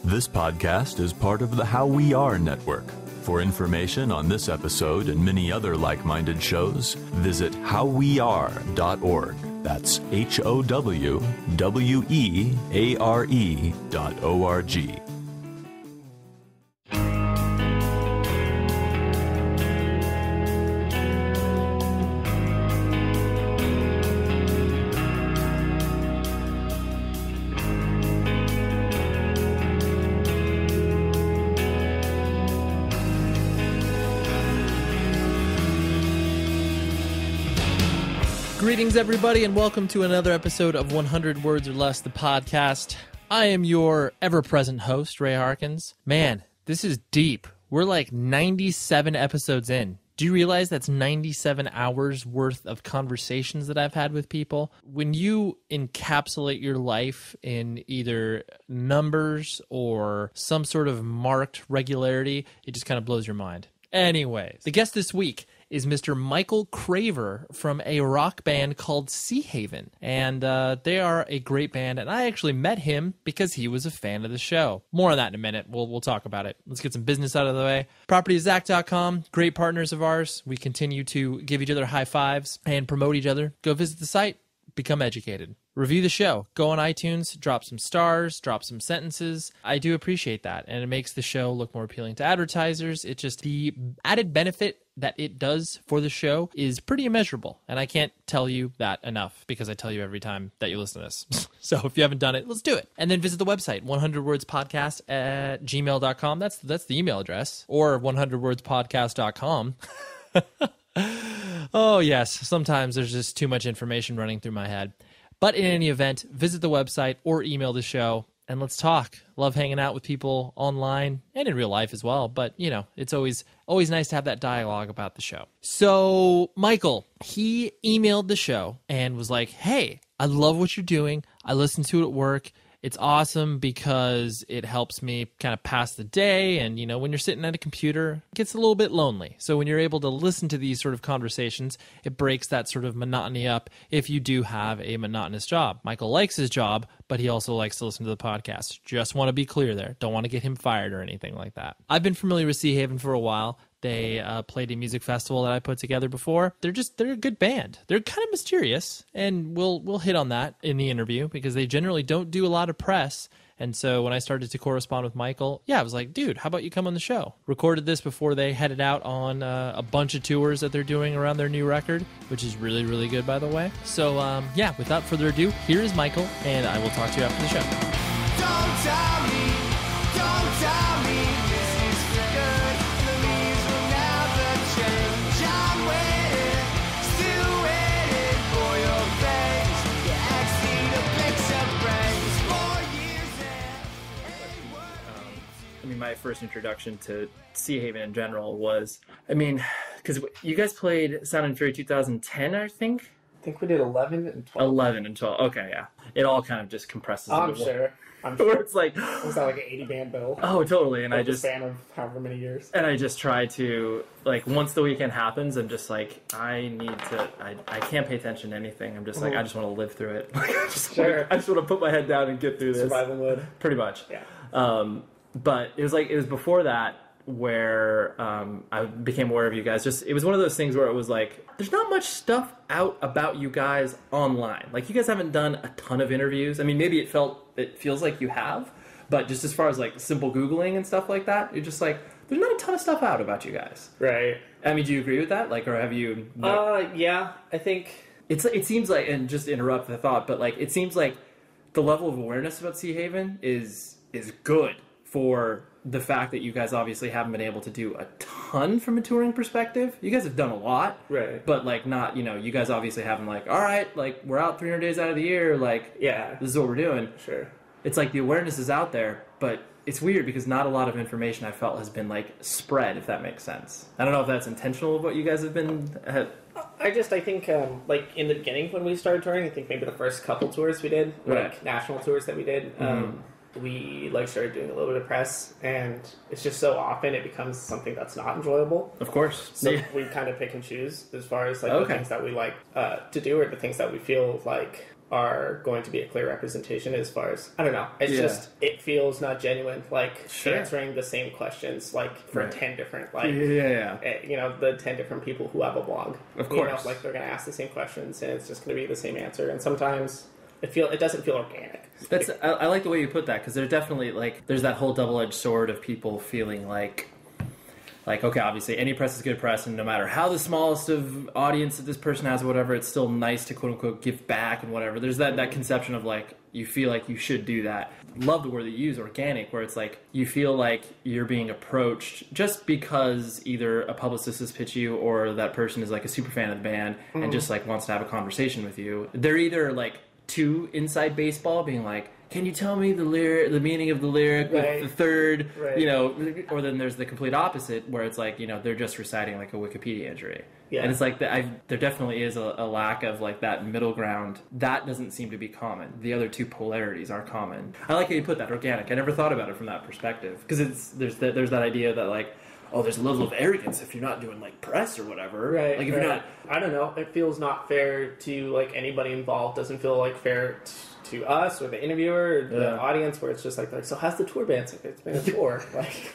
This podcast is part of the How We Are network. For information on this episode and many other like-minded shows, visit howweare.org. That's HOWWEARE.org. Greetings, everybody, and welcome to another episode of 100 Words or Less, the podcast. I am your ever-present host, Ray Harkins. Man, this is deep. We're like 97 episodes in. Do you realize that's 97 hours worth of conversations that I've had with people? When you encapsulate your life in either numbers or some sort of marked regularity, it just kind of blows your mind. Anyways, the guest this week is Mr. Michael Craver from a rock band called Seahaven. And they are a great band, and I actually met him because he was a fan of the show. More on that in a minute. We'll talk about it. Let's get some business out of the way. PropertyZack.com, great partners of ours. We continue to give each other high fives and promote each other. Go visit the site, become educated. Review the show. Go on iTunes, drop some stars, drop some sentences. I do appreciate that, and it makes the show look more appealing to advertisers. It's just the added benefit that it does for the show is pretty immeasurable, and I can't tell you that enough because I tell you every time that you listen to this. So if you haven't done it, let's do it. And then visit the website, 100wordspodcast@gmail.com. That's the email address, or 100wordspodcast.com. Oh, yes. Sometimes there's just too much information running through my head. But in any event, visit the website or email the show, and let's talk. Love hanging out with people online and in real life as well. But, you know, it's always nice to have that dialogue about the show. So Michael, he emailed the show and was like, hey, I love what you're doing. I listen to it at work. It's awesome because it helps me kind of pass the day. And, you know, when you're sitting at a computer, it gets a little bit lonely. So when you're able to listen to these sort of conversations, it breaks that sort of monotony up if you do have a monotonous job. Michael likes his job, but he also likes to listen to the podcast. Just want to be clear there. Don't want to get him fired or anything like that. I've been familiar with Seahaven for a while. They played a music festival that I put together before. They're a good band. They're kind of mysterious, and we'll hit on that in the interview because they generally don't do a lot of press. And so when I started to correspond with Michael, I was like, dude, how about you come on the show? Recorded this before they headed out on a bunch of tours that they're doing around their new record, which is really, really good, by the way. So, without further ado, here is Michael, and I will talk to you after the show. Don't tell me, this is for good. The leaves will never change. I'm waiting, still waiting for your face. Your exit a picture breaks. 4 years my first introduction to Seahaven in general was, because you guys played Sound and Fury 2010, I think? I think we did 11 and 12. 11 and 12, okay, yeah. It all kind of just compresses I'm into sure. Where it's like... Was that like an 80-band bill? Oh, totally, and I just... span of however many years. And I just try to, like, once the weekend happens, I'm just like, I can't pay attention to anything. I'm just like, I just want to live through it. I just want to put my head down and get through this. Survival mode. Pretty much. Yeah. But it was before that where I became aware of you guys. It was one of those things where it was like, there's not much stuff out about you guys online. Like, you guys haven't done a ton of interviews. I mean, maybe it feels like you have, but just as far as like simple Googling and stuff like that, you're just like, there's not a ton of stuff out about you guys. Right. I mean, do you agree with that? Like, or have you... Yeah, I think... It seems like, and just to interrupt the thought, but like, it seems like the level of awareness about Seahaven is good for the fact that you guys obviously haven't been able to do a ton from a touring perspective. You guys have done a lot. Right. But, like, not, you guys obviously haven't, like, all right, like, we're out 300 days out of the year, like, yeah, this is what we're doing. Sure. It's like the awareness is out there, but it's weird because not a lot of information I felt has been, like, spread, if that makes sense. I don't know if that's intentional of what you guys have been... I think, like, in the beginning when we started touring, I think maybe the first couple tours we did, like, national tours that we did, we, like, started doing a little bit of press, and it's just so often it becomes something that's not enjoyable. Of course. So we kind of pick and choose as far as, like, the things that we like to do or the things that we feel like are going to be a clear representation as far as, I don't know, it's just, it feels not genuine, like answering the same questions like for 10 different, like you know, the 10 different people who have a blog, of course, you know, like they're going to ask the same questions and it's just going to be the same answer, and sometimes it doesn't feel organic. I like the way you put that, because there's definitely, like, there's that whole double-edged sword of people feeling like, okay, obviously any press is good press, and no matter how the smallest of audience that this person has or whatever, it's still nice to quote-unquote give back and whatever. There's that conception of, like, you feel like you should do that. Love the word that you use, organic, where it's like you feel like you're being approached just because either a publicist has pitched you or that person is like a super fan of the band and just like wants to have a conversation with you. They're either like too inside baseball, being like, can you tell me the meaning of the lyric with the third, you know, or then there's the complete opposite where it's like, you know, they're just reciting like a Wikipedia entry. Yeah. And it's like, there definitely is a lack of like that middle ground. That doesn't seem to be common. The other two polarities are common. I like how you put that, organic. I never thought about it from that perspective, because there's that idea that like, oh, there's a level of arrogance if you're not doing like press or whatever. Right. Like if you're not, I don't know. It feels not fair to like anybody involved. Doesn't feel like fair to us or the interviewer or the audience, where it's just like, so how's the tour been? It's been a tour. Like,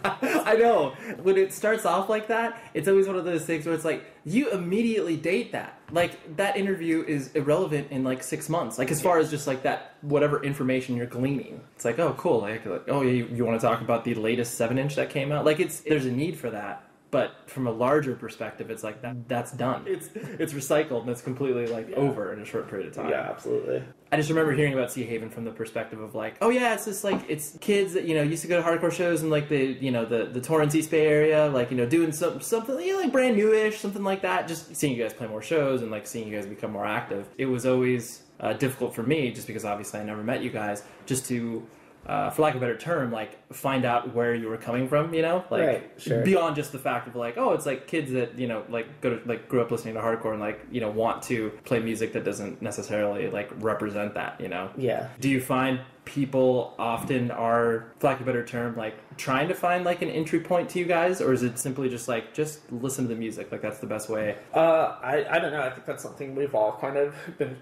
I know. When it starts off like that, it's always one of those things where it's like, you immediately date that. Like, that interview is irrelevant in like 6 months. Like, as far as just like that, whatever information you're gleaning. It's like, oh, cool. Like oh, you want to talk about the latest 7-inch that came out? Like, there's a need for that. But from a larger perspective, it's like that's done. It's recycled and it's completely like over in a short period of time. Yeah, absolutely. I just remember hearing about Seahaven from the perspective of like, oh yeah, it's just like, it's kids that, you know, used to go to hardcore shows in like the Torrance East Bay area, like, you know, doing something, you know, like brand newish, something like that. Just seeing you guys play more shows and like seeing you guys become more active. It was always difficult for me, just because obviously I never met you guys, just to for lack of a better term, like, find out where you were coming from, you know? Like, beyond just the fact of, like, oh, it's, like, kids that, you know, like, grew up listening to hardcore and, like, you know, want to play music that doesn't necessarily, like, represent that, you know? Yeah. Do you find people often are, for lack of a better term, like, trying to find, like, an entry point to you guys? Or is it simply just, like, just listen to the music? Like, that's the best way? I don't know. I think that's something we've all kind of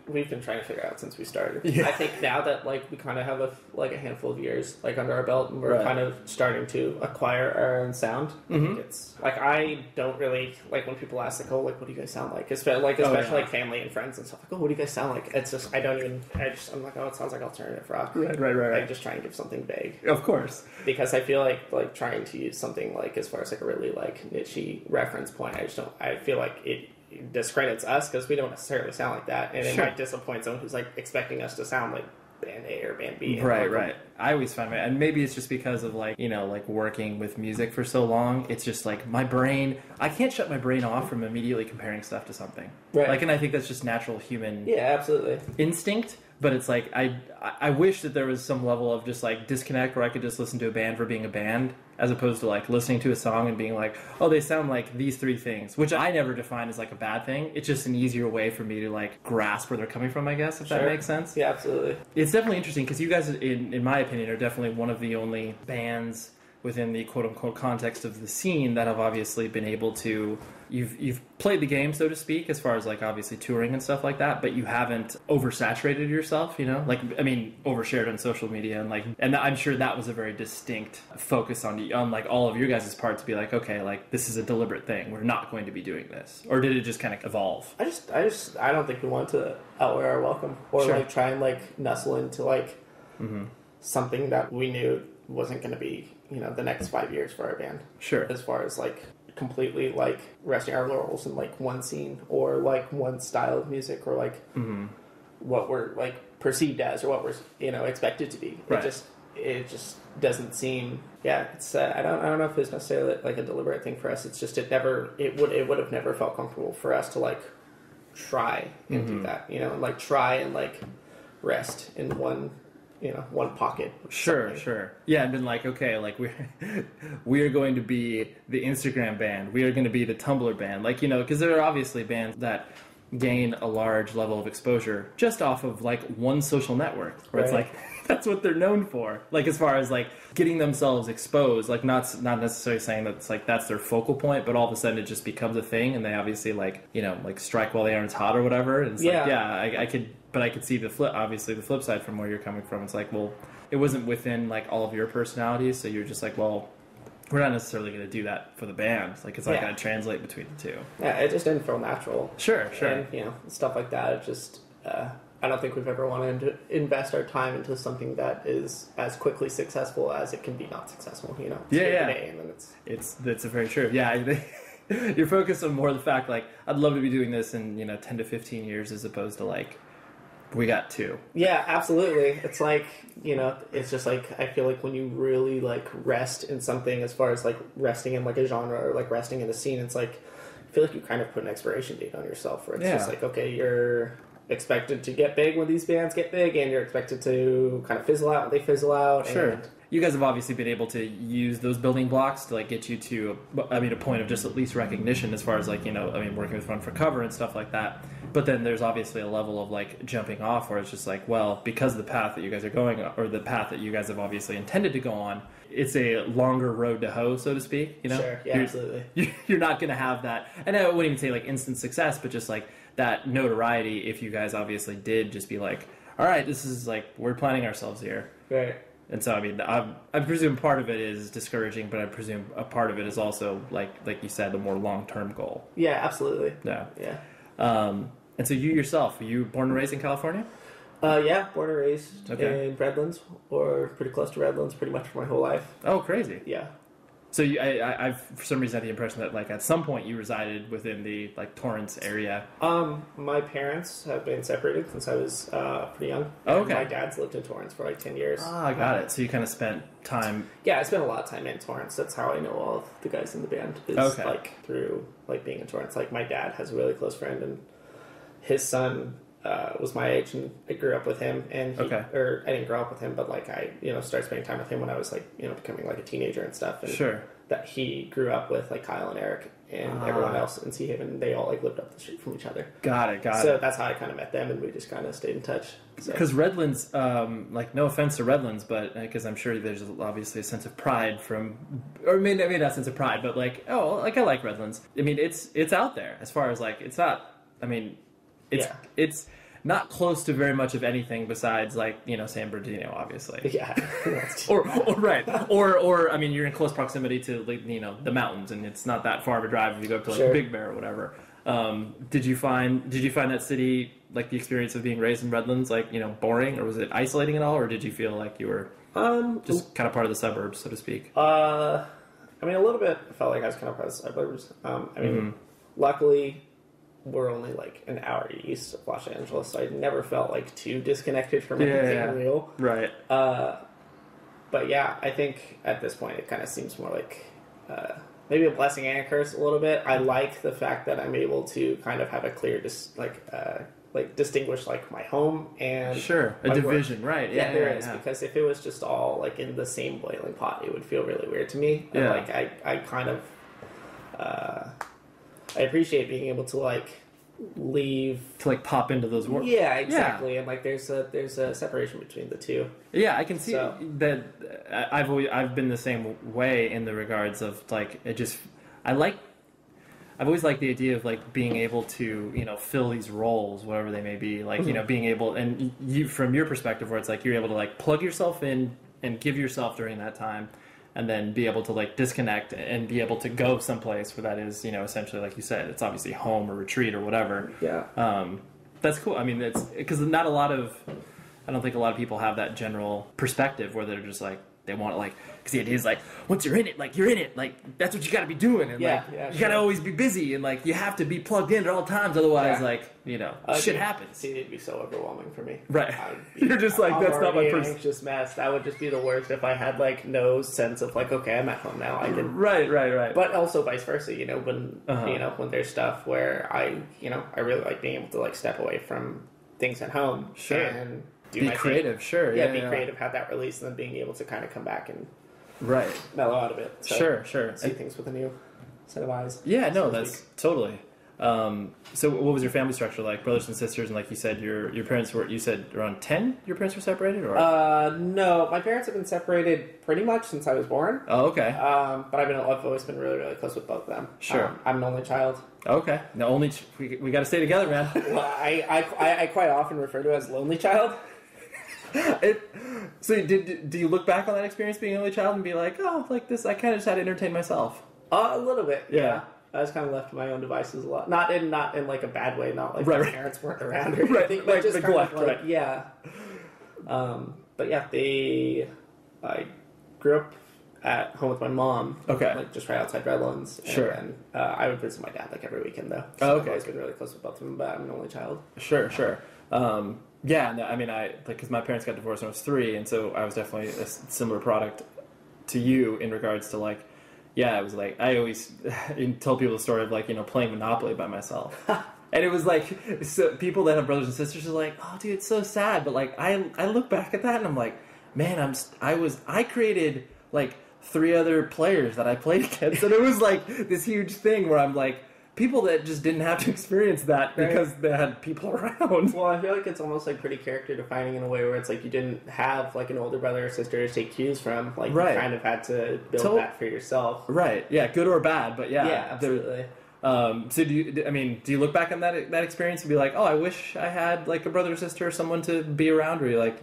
we've been trying to figure out since we started. Yeah. I think now that, like, we kind of have a handful of years, like, under our belt, and we're kind of starting to acquire our own sound. I think it's, like, I don't really, like, when people ask, like, oh, like, what do you guys sound like? Especially like, family and friends and stuff. Like, oh, what do you guys sound like? It's just, I'm like, oh, it sounds like alternative rock. Right. I just try and give something vague. Of course. Because I feel like trying to use something, like, as far as, like, a really, like, niche-y reference point, I feel like it discredits us, because we don't necessarily sound like that, and it might disappoint someone who's, like, expecting us to sound like band A or band B. Right. I always find and maybe it's just because of, like, you know, like, working with music for so long, it's just like my brain, I can't shut my brain off from immediately comparing stuff to something. Right. Like, and I think that's just natural human absolutely instinct. But it's like, I wish that there was some level of just, like, disconnect where I could just listen to a band for being a band, as opposed to, like, listening to a song and being like, oh, they sound like these three things, which I never define as, like, a bad thing. It's just an easier way for me to, like, grasp where they're coming from, I guess, if that makes sense. Yeah, absolutely. It's definitely interesting, because you guys, in my opinion, are definitely one of the only bands within the quote-unquote context of the scene that have obviously been able to, you've played the game, so to speak, as far as, like, obviously touring and stuff like that, but you haven't oversaturated yourself, you know? Like, I mean, overshared on social media, and, like, and I'm sure that was a very distinct focus on like, all of your guys' part to be like, okay, like, this is a deliberate thing, we're not going to be doing this. Or did it just kind of evolve? I don't think we want to outwear our welcome, or, like, try and, like, nestle into, like, something that we knew wasn't going to be, you know, the next 5 years for our band. Sure. As far as, like, completely, like, resting our laurels in, like, one scene, or, like, one style of music, or, like, what we're, like, perceived as, or what we're, you know, expected to be. Right. It just doesn't seem, it's, I don't know if it's necessarily, like, a deliberate thing for us. It's just, it would have never felt comfortable for us to, like, try and do that, you know, and, like, try and, like, rest in one pocket. Sure. Yeah, and been like, okay, like, we are going to be the Instagram band. We are going to be the Tumblr band. Like, you know, because there are obviously bands that gain a large level of exposure just off of, like, one social network, where it's like, that's what they're known for. Like, as far as, like, getting themselves exposed, like, not necessarily saying that it's, like, that's their focal point, but all of a sudden it just becomes a thing, and they obviously, like, you know, like, strike while the iron's hot or whatever. And it's like, I could, but I could see the flip side from where you're coming from. It's like, well, it wasn't within like all of your personalities, so you're just like, well, we're not necessarily going to do that for the band. Like, it's not going to translate between the two. Yeah, it just didn't feel natural. Sure. And, you know, stuff like that. It just, I don't think we've ever wanted to invest our time into something that is as quickly successful as it can be not successful, you know? And then That's very true. Yeah. You're focused on more the fact, like, I'd love to be doing this in, 10 to 15 years as opposed to, like, we got 2. Yeah, absolutely. It's like, it's just like, I feel like when you really, like, rest in something as far as, like, resting in, like, a genre or, like, resting in a scene, it's like, I feel like you kind of put an expiration date on yourself where it's just like, okay, you're expected to get big when these bands get big, and you're expected to kind of fizzle out when they fizzle out. Sure. And you guys have obviously been able to use those building blocks to like get you to a point of just at least recognition as far as like working with Run for Cover and stuff like that. But then there's obviously a level of like jumping off where it's just like, well, because of the path that you guys are going, or the path that you guys have obviously intended to go on, it's a longer road to hoe, so to speak. Sure, yeah, absolutely. You're not going to have that, and I wouldn't even say like instant success, but just like that notoriety. If you guys obviously did just be like, all right, this is like we're planning ourselves here, right? And so, I mean, I presume part of it is discouraging, but I presume a part of it is also, like you said, the more long-term goal. Yeah, absolutely. Yeah. Yeah. And so you yourself, were you born and raised in California? Yeah, born and raised in Redlands, or pretty close to Redlands, pretty much for my whole life. Oh, crazy. Yeah. So I've for some reason had the impression that, like, at some point you resided within the, like, Torrance area. My parents have been separated since I was pretty young. Oh, okay. My dad's lived in Torrance for like 10 years. Ah, got it. So you kind of spent time... Yeah, I spent a lot of time in Torrance. That's how I know all of the guys in the band. Is like through like being in Torrance. Like my dad has a really close friend, and his son was my age, and I grew up with him. And or I didn't grow up with him, but like I started spending time with him when I was like becoming like a teenager and stuff. And sure. That he grew up with like Kyle and Eric and everyone else in Seahaven. They all like lived up the street from each other. Got it. So that's how I kind of met them, and we just kind of stayed in touch. Because Redlands, like, no offense to Redlands, but because I'm sure there's obviously a sense of pride from, or maybe not sense of pride, but like, oh, like I like Redlands. I mean, it's out there as far as like, it's not. I mean, it's not close to very much of anything besides like San Bernardino, obviously. Yeah. or right. Or I mean, you're in close proximity to like, the mountains, and it's not that far of a drive if you go up to like Big Bear or whatever. Did you find that city, like the experience of being raised in Redlands, like boring, or was it isolating at all, or did you feel like you were just kind of part of the suburbs, so to speak? I mean, a little bit. I felt like I was kind of part of the suburbs. I mean, luckily, we're only like an hour east of Los Angeles, so I never felt like too disconnected from anything real. Right. But yeah, I think at this point it kind of seems more like maybe a blessing and a curse a little bit. I like the fact that I'm able to kind of have a clear distinguish like my home and a division, work. Right? Yeah, there is, because if it was just all like in the same boiling pot, it would feel really weird to me. And, like I kind of I appreciate being able to like leave to like pop into those worlds. Yeah, exactly. Yeah. And like there's a separation between the two. Yeah, I can see that. I've been the same way in the regards of like I've always liked the idea of like being able to fill these roles, whatever they may be, like being able, and you from your perspective where it's like you're able to like plug yourself in and give yourself during that time, and then be able to like disconnect and be able to go someplace where that is essentially, like you said, it's obviously home or retreat or whatever. Yeah. That's cool. I mean, it's because I don't think a lot of people have that general perspective where they're just like, they want to like, because the idea is like, once you're in it, like you're in it, like that's what you got to be doing, and you got to always be busy, and like you have to be plugged in at all times, otherwise shit happens. See, it'd be so overwhelming for me. Right. You're just like, that's not my person. Anxious mess. That would just be the worst if I had like no sense of like, okay, I'm at home now. I can. Right. But also vice versa. When when there's stuff where I really like being able to like step away from things at home. Sure. And be creative, sure. Yeah, be creative, have that release, and then being able to kind of come back and mellow out of it. So sure. see things with a new set of eyes. Yeah, no, that's totally. So what was your family structure like? Brothers and sisters, and like you said, your parents were, you said around 10 your parents were separated? Or? No, my parents have been separated pretty much since I was born. Oh, okay. But I've always been really, really close with both of them. Sure. I'm an only child. Okay. Now, we got to stay together, man. Well, I quite often refer to it as lonely child. So do you look back on that experience being an only child and be like, oh, like this, I kind of just had to entertain myself? A little bit, Yeah. I was kind of left to my own devices a lot. Not in like a bad way. Not like Right, my right. parents weren't around or Right, anything. But like just neglect, kind of like, right. yeah. But yeah, I grew up at home with my mom. Okay. Like just right outside Redlands. Sure. And then I would visit my dad like every weekend though. Oh, So okay. I've always been really close with both of them, but I'm an only child. Sure. Yeah, no, I mean, because my parents got divorced when I was 3, and so I was definitely a similar product to you in regards to like, yeah, it was like, I always tell people the story of like, playing Monopoly by myself. And it was like, so people that have brothers and sisters are like, oh dude, it's so sad. But like, I look back at that and I'm like, man, I created like 3 other players that I played against. And it was like this huge thing where I'm like, people that just didn't have to experience that because they had people around. Well, I feel like it's almost like pretty character defining in a way where it's like you didn't have like an older brother or sister to take cues from. Like Right. you kind of had to build that for yourself. Right. Yeah. Good or bad, but yeah. Yeah, absolutely. So do you look back on that experience and be like, oh, I wish I had like a brother or sister or someone to be around? Or like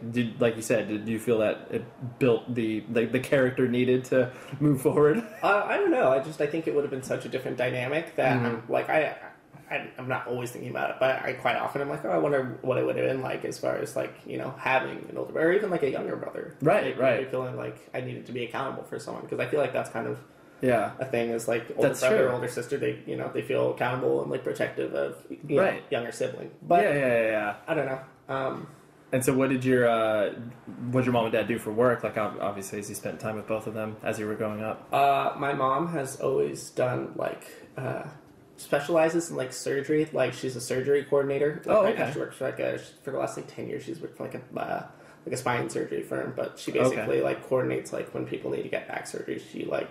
you said, did you feel that it built the character needed to move forward? I don't know. I think it would have been such a different dynamic that I'm not always thinking about it, but I quite often am like, oh, I wonder what it would have been like as far as like, having an older brother or even like a younger brother. Right, like, right. really feeling like I needed to be accountable for someone because I feel like that's kind of Yeah. a thing is like older That's brother, true. older sister, they feel accountable and like protective of Right. younger sibling. But Yeah. I don't know. And so what did your mom and dad do for work? Like obviously as you spent time with both of them as you were growing up. My mom has always done like specializes in like surgery. Like she's a surgery coordinator. Like, Oh, right now okay. she works for for the last like 10 years. She's worked for like a spine surgery firm, but she basically like coordinates like when people need to get back surgery. She like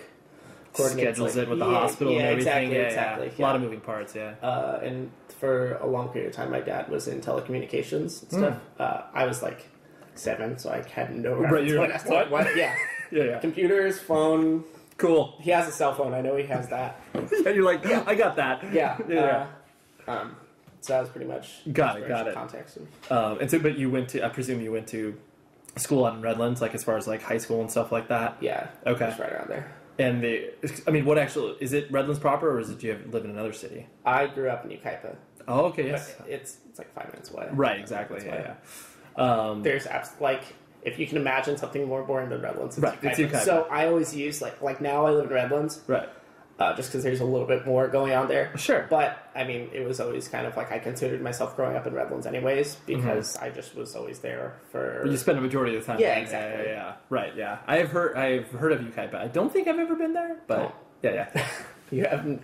coordinates Schedules like, it with the hospital and everything. Exactly. A lot of moving parts. Yeah. And for a long period of time, my dad was in telecommunications and stuff. I was like 7, so I had no reference you're point like, as to what? Yeah. Yeah. Computers, phone. Cool. He has a cell phone. I know he has that. And you're like, I got that. Yeah. Yeah. So that was pretty much Got it. context. And so, but I presume you went to school out in Redlands, like as far as like high school and stuff like that. Yeah. Okay. Just right around there. And what actually is it? Redlands proper, or is it? Do you live in another city? I grew up in New Kaipa. Oh, okay, yes. But it's like 5 minutes away. Right, exactly. That's Yeah. There's like if you can imagine something more boring than Redlands, it's Right, it's New Kaipa. New Kaipa. So I always use like now I live in Redlands. Right. Just because there's a little bit more going on there. Sure. But, I mean, it was always kind of like I considered myself growing up in Redlands anyways because I just was always there for... You spend a majority of the time. Yeah, there. exactly. Yeah. Right. Yeah. I've heard of Ukaipa. I don't think I've ever been there, but Oh. yeah. You haven't...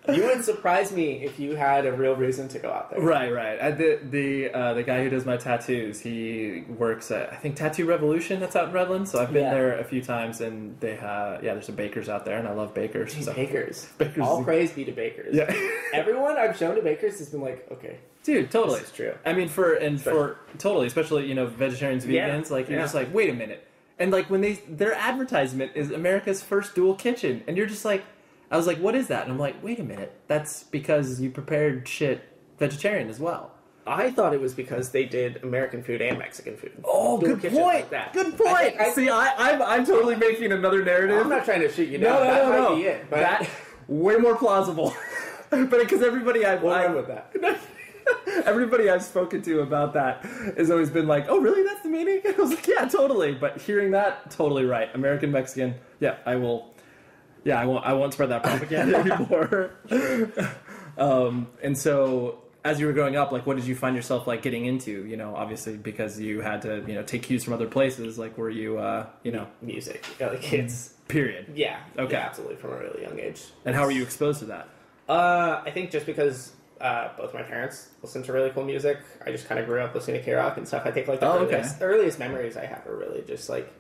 You would surprise me if you had a real reason to go out there. Right. The guy who does my tattoos, he works at I think Tattoo Revolution that's out in Redlands. So I've been there a few times, and they there's some bakers out there, and I love bakers. Dude, So. Bakers. Bakers All is- praise be to bakers. Yeah. Everyone I've shown to bakers has been like, okay, Dude, totally. this is true. I mean, totally, especially vegetarians, vegans. Yeah. Like you're Yeah. just like, wait a minute, and like when their advertisement is America's first dual kitchen, and you're just like, I was like, what is that? And I'm like, wait a minute, that's because you prepared shit vegetarian as well. I thought it was because they did American food and Mexican food. Oh, Dual good kitchen point. like that. Good point. See, I'm totally making another narrative. I'm not trying to shoot you down. That might be it. But That way more plausible. But because everybody we'll run with that. Everybody I've spoken to about that has always been like, "Oh, really? That's the meaning?" I was like, "Yeah, totally." But hearing that, totally right. American Mexican. Yeah, I will. Yeah, I won't spread that propaganda anymore. And so, as you were growing up, like, what did you find yourself like getting into? Obviously because you had to, take cues from other places. Like, were you, Music. Yeah, like kids. period? Yeah. Okay. Yeah, absolutely, from a really young age. And how were you exposed to that? I think just because both my parents listen to really cool music, I just kind of grew up listening to K-rock and stuff. I think like the earliest memories I have are really just like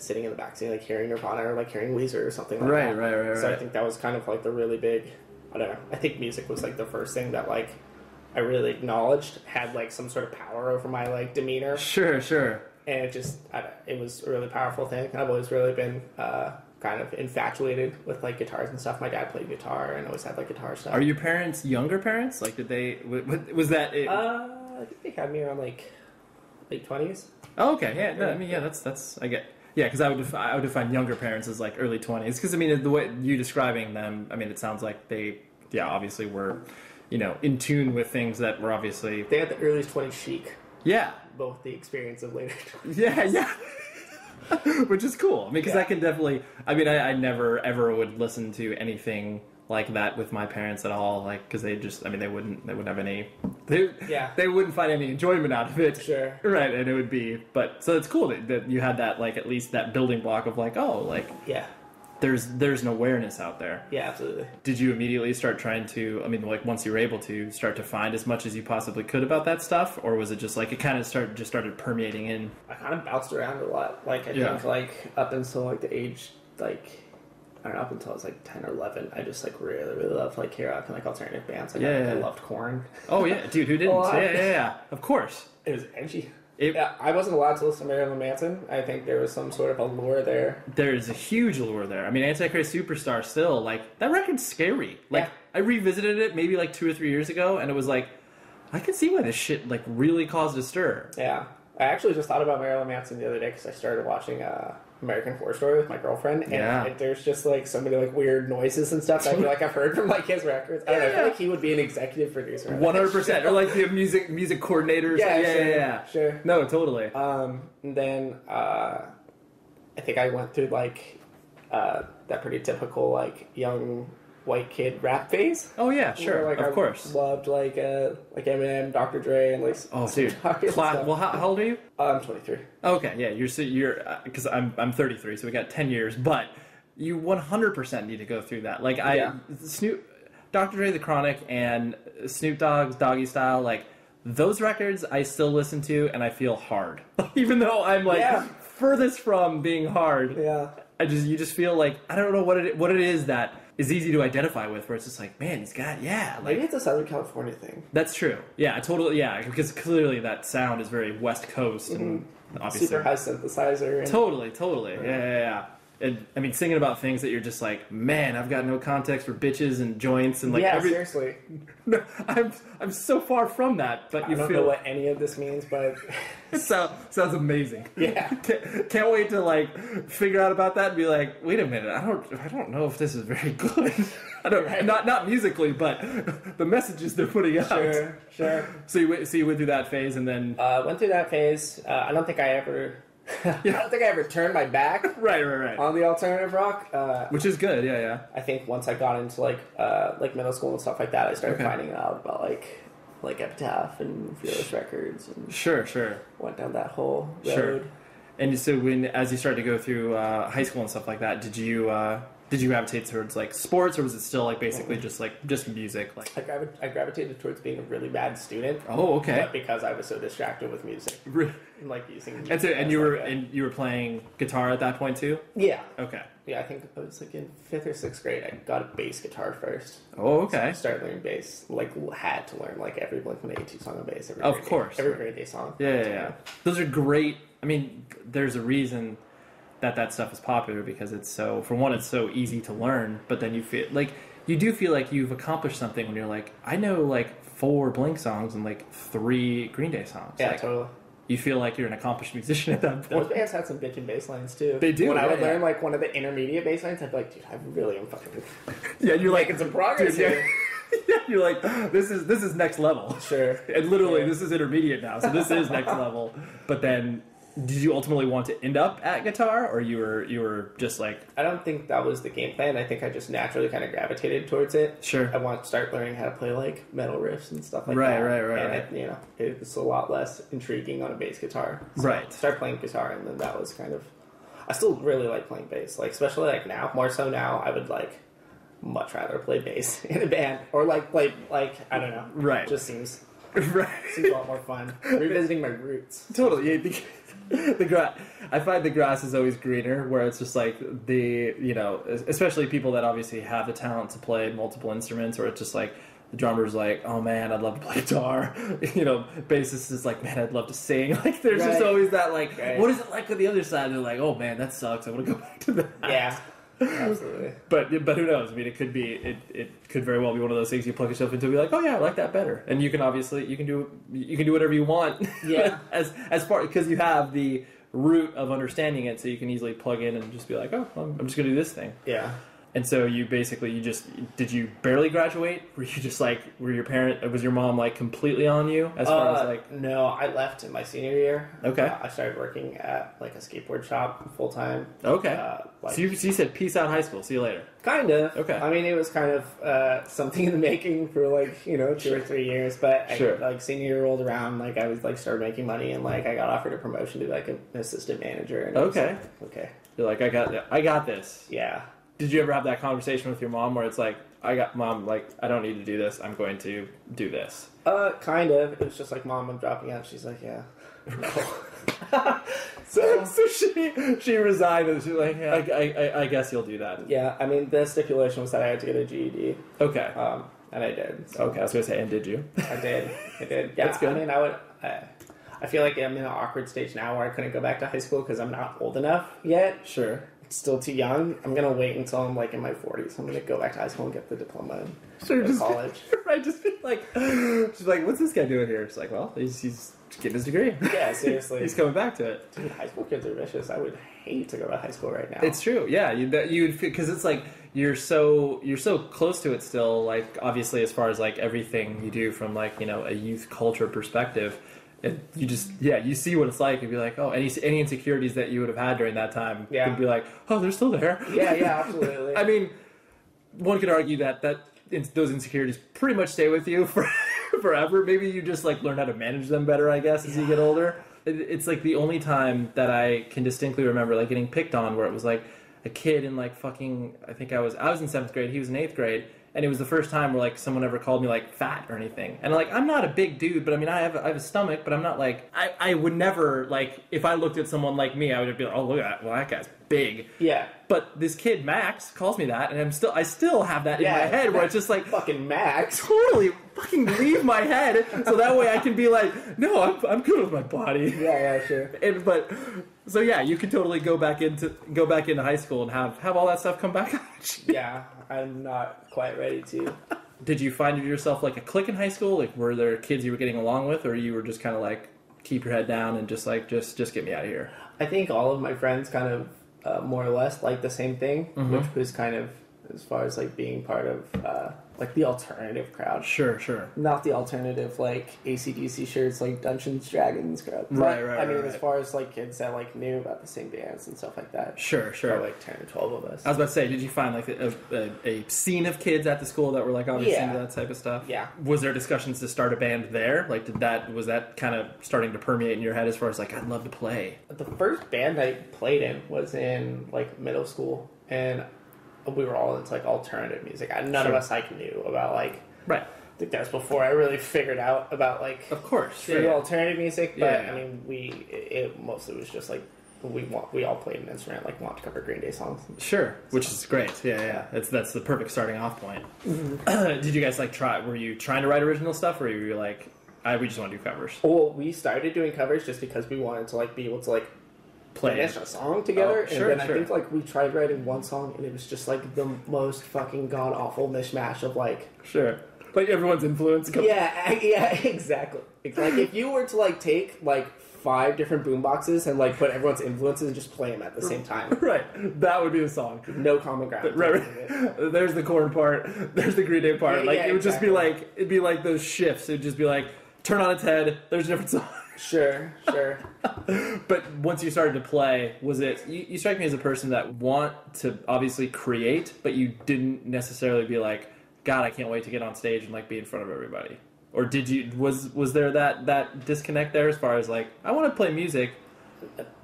sitting in the backseat, like hearing Nirvana or like hearing Weezer or something like that. Right. So I think that was kind of like the really big I don't know. I think music was like the first thing that like I really acknowledged had like some sort of power over my like demeanor. Sure. And it just, it was a really powerful thing. I've always really been kind of infatuated with like guitars and stuff. My dad played guitar and always had like guitar stuff. Are your parents younger parents? Like, did they? Was that? I think they had me around like late 20s. Oh, okay. Yeah. No, I mean, yeah. That's I get. Yeah, because I would define younger parents as like early 20s. Because I mean, the way you describing them, I mean, it sounds like they, obviously were, in tune with things that were obviously. They had the early 20s chic. Yeah. Both the experience of later 20s. Yeah. Which is cool. I mean, because I can definitely. I mean, I never ever would listen to anything like that with my parents at all. Like, because they just. I mean, they wouldn't have any. They wouldn't find any enjoyment out of it. Sure. Right, and it would be. But so it's cool that you had that, like, at least that building block of like, oh, like. Yeah. There's an awareness out there. Yeah, absolutely. Did you immediately start trying to, I mean, like, once you were able to, start to find as much as you possibly could about that stuff? Or was it just, like, it kind of started permeating in? I kind of bounced around a lot. Like, I think, like, up until, like, the age, like, I don't know, up until I was, like, 10 or 11, I just, like, really loved, like, K-rock and, like, alternative bands. Like, I loved Korn. Oh, yeah. Dude, who didn't? Yeah. Of course. It was edgy. Yeah, I wasn't allowed to listen to Marilyn Manson. I think there was some sort of allure there. There's a huge allure there. I mean, Antichrist Superstar still, like, that record's scary. Like, I revisited it maybe, like, 2 or 3 years ago, and it was like, I can see why this shit, like, really caused a stir. Yeah. I actually just thought about Marilyn Manson the other day because I started watching American Horror Story with my girlfriend, and there's just, like, so many, like, weird noises and stuff I feel like I've heard from, like, his records. I don't know, I feel like he would be an executive producer. 100%. Or, like, the music coordinators. Yeah, sure. No, totally. And then I think I went through, like, that pretty typical, like, young white kid rap phase. Oh, yeah, sure. Where, like, of course. Loved, like Eminem, Dr. Dre, and, like... Oh, dude. Well, how old are you? I'm 23. Okay, yeah, you're because I'm 33, so we got 10 years, but you 100% need to go through that. Like, Dr. Dre, The Chronic, and Snoop Dogg's Doggy Style, like, those records I still listen to, and I feel hard. Even though I'm, like, furthest from being hard. Yeah. You just feel like, I don't know what it is that is easy to identify with, where it's just like, man, he's got, like, maybe it's a Southern California thing. That's true. Yeah, totally, because clearly that sound is very West Coast, and obviously... Super high synthesizer. And... Totally. Yeah. And, I mean, singing about things that you're just like, man, I've got no context for bitches and joints and, like... seriously. No, I'm so far from that, but I don't know what any of this means, but... It sounds amazing. Yeah. Can't wait to, like, figure out about that and be like, wait a minute, I don't know if this is very good. I don't not musically, but the messages they're putting out. Sure. So you went through that phase, and then went through that phase. I don't think I ever turned my back. Right. On the alternative rock, which is good. Yeah. I think once I got into like middle school and stuff like that, I started finding out about like Epitaph and Fearless Records. And sure. Went down that whole road. Sure. And so as you started to go through high school and stuff like that, did you gravitate towards, like, sports, or was it still, like, basically just music? Like, I gravitated towards being a really bad student. Oh, okay. But because I was so distracted with music, and, like, using music. And so, you were playing guitar at that point too? Yeah. Okay. Yeah, I think I was like in 5th or 6th grade. I got a bass guitar first. Oh, okay. So I started learning bass. Like, had to learn like every Blink-182 song on bass. Every Green Day song. Yeah. Those are great. I mean, there's a reason that stuff is popular, because it's so easy to learn, but then you do feel like you've accomplished something when you're like, I know, like, 4 Blink songs and, like, 3 Green Day songs. Yeah, like, totally. You feel like you're an accomplished musician at that point. Most bands had some bitchin' bass lines too. They do. When I would learn like one of the intermediate bass lines, I'd be like, dude, I really am fucking you're like making some progress here. Yeah, you're like, this is next level. Sure. And literally, this is intermediate now, so this is next level. But then, did you ultimately want to end up at guitar, or you were just like... I don't think that was the game plan. I think I just naturally kind of gravitated towards it. Sure. I want to start learning how to play, like, metal riffs and stuff like that. Right. And, it's a lot less intriguing on a bass guitar. So I started playing guitar, and then that was kind of... I still really like playing bass. Like, especially, like, now. More so now, I would, like, much rather play bass in a band. Or, like, play, like, I don't know. Right. It just seems... Right. Seems a lot more fun. Revisiting my roots. Totally. Yeah, I find the grass is always greener, where it's just like especially people that obviously have the talent to play multiple instruments, or it's just like the drummer's like, oh man, I'd love to play guitar. Bassist is like, man, I'd love to sing. Like, there's just always that like, what is it like with the other side? They're like, oh man, that sucks. I want to go back to that. Yeah. Absolutely. But who knows? I mean, it could be it could very well be one of those things you plug yourself into and be like, oh yeah, I like that better. And you can obviously you can do whatever you want. Yeah. as far because you have the root of understanding it, so you can easily plug in and just be like, oh, I'm just gonna do this thing. Yeah. And so you did you barely graduate? Were you just like, was your mom like completely on you as far as like? No, I left in my senior year. Okay. I started working at like a skateboard shop full time. Okay. So you said peace out high school, see you later. Kind of. Okay. I mean, it was kind of something in the making for like 2 or 3 years, but senior year rolled around, like I was like started making money, and like I got offered a promotion to like an assistant manager. And okay. Okay. You're like, I got this. Yeah. Did you ever have that conversation with your mom where it's like, Mom, like, I don't need to do this. I'm going to do this. Kind of. It was just like, Mom, I'm dropping out. She's like, yeah. so she resigned and she's like, yeah, I guess you'll do that. Yeah. I mean, the stipulation was that I had to get a GED. Okay. And I did. So. Okay. I was going to say, and did you? I did. Yeah. That's good. I mean, I feel like I'm in an awkward stage now where I couldn't go back to high school because I'm not old enough yet. Sure. Still too young. I'm gonna wait until I'm like in my 40s. I'm gonna go back to high school and get the diploma and go to college. Right, just be like, she's like, what's this guy doing here? It's like, well, he's getting his degree. Yeah, seriously. He's coming back to it. Dude, high school kids are vicious. I would hate to go to high school right now. It's true. Yeah, you'd because it's like you're so close to it still. Like obviously, as far as like everything you do from like a youth culture perspective. And you just, you see what it's like and be like, oh, any insecurities that you would have had during that time could be like, oh, they're still there. Yeah, absolutely. I mean, one could argue that those insecurities pretty much stay with you forever. Maybe you just like learn how to manage them better, I guess, as you get older. It's like the only time that I can distinctly remember like getting picked on where it was like a kid in like fucking, I think I was in 7th grade, he was in 8th grade. And it was the first time where, like, someone ever called me, like, fat or anything. And, like, I'm not a big dude, but, I mean, I have a stomach, but I'm not, like... I would never, like, if I looked at someone like me, I would be like, oh, look at that. Well, that guy's big. Yeah. But this kid, Max, calls me that, and I still have that in my head where it's just, like... Fucking Max. Totally fucking leave my head, so that way I can be like, no, I'm good with my body. Yeah, sure. So, yeah, you can totally go back into high school and have all that stuff come back at you. Yeah, I'm not quite ready to. Did you find yourself like a clique in high school? Like, were there kids you were getting along with, or you were just kind of like keep your head down and just like just get me out of here? I think all of my friends kind of more or less like the same thing, which was kind of as far as like being part of like the alternative crowd. Sure. Not the alternative like AC/DC shirts like Dungeons Dragons crowd. Right. I mean, as far as like kids that like knew about the same bands and stuff like that. Sure. Like 10 or 12 of us. I was about to say, did you find like a scene of kids at the school that were like obviously into that type of stuff? Yeah. Was there discussions to start a band there? Like, was that kind of starting to permeate in your head as far as like I'd love to play? The first band I played in was in like middle school, and we were all into like alternative music. None of us like knew about like. Right. I think that was before I really figured out about like. Of course. True alternative music, but I mean, it mostly was just like we all played an instrument, like want to cover Green Day songs. Sure, which is great. Yeah. That's the perfect starting off point. Mm-hmm. Did you guys like try? Were you trying to write original stuff, or were you like, we just want to do covers? Well, we started doing covers just because we wanted to like be able to like. Finish a song together, and then I think like we tried writing one song, and it was just like the most fucking god awful mishmash of like like everyone's influence. Yeah, exactly. Like if you were to like take like 5 different boomboxes and like put everyone's influences and just play them at the same time, right? That would be the song. No common ground. Right. There's the Korn part. There's the Green Day part. It would just be like it'd be like those shifts. It'd just be like turn on its head. There's a different song. Sure. But once you started to play, was it... You strike me as a person that want to obviously create, but you didn't necessarily be like, God, I can't wait to get on stage and like be in front of everybody. Or did you... Was there that disconnect there as far as like, I want to play music,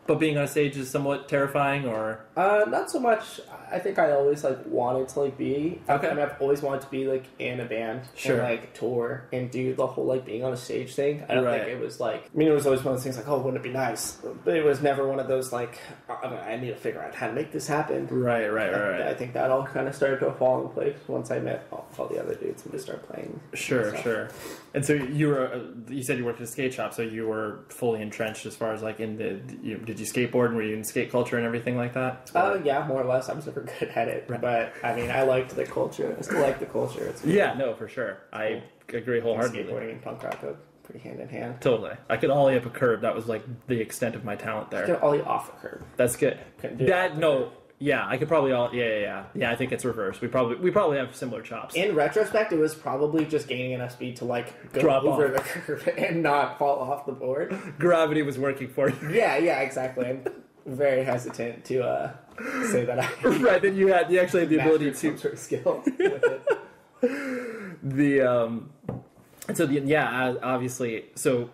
But being on a stage is somewhat terrifying, or Not so much. I think I always like wanted to like be. Okay. I mean, I've always wanted to be like in a band Sure. and like tour and do the whole like being on a stage thing. I don't Right. think it was like. I mean, it was always one of those things like, oh, wouldn't it be nice? But it was never one of those like, I need to figure out how to make this happen. right. I think that all kind of started to fall in place once I met all the other dudes and just started playing. Sure. And so you said you worked at a skate shop, so you were fully entrenched as far as like in did you skateboard and were you in skate culture and everything like that? Yeah, more or less. I was never good at it, but I mean, I liked the culture. I still like the culture. It's Yeah, no, for sure. I agree wholeheartedly. skateboarding and punk rock go pretty hand in hand. Totally. I could ollie up a curb. That was like the extent of my talent there. Get ollie off a curb. That's good. Couldn't do That it. no. Yeah, I could probably Yeah, I think it's reversed. We probably have similar chops. In retrospect, it was probably just gaining enough speed to like go Drop over off. the curve and not fall off the board. Gravity was working for you. Yeah, exactly. I'm very hesitant to say that I Right, then you actually had the ability mastered some to sort of skill with it. obviously. So,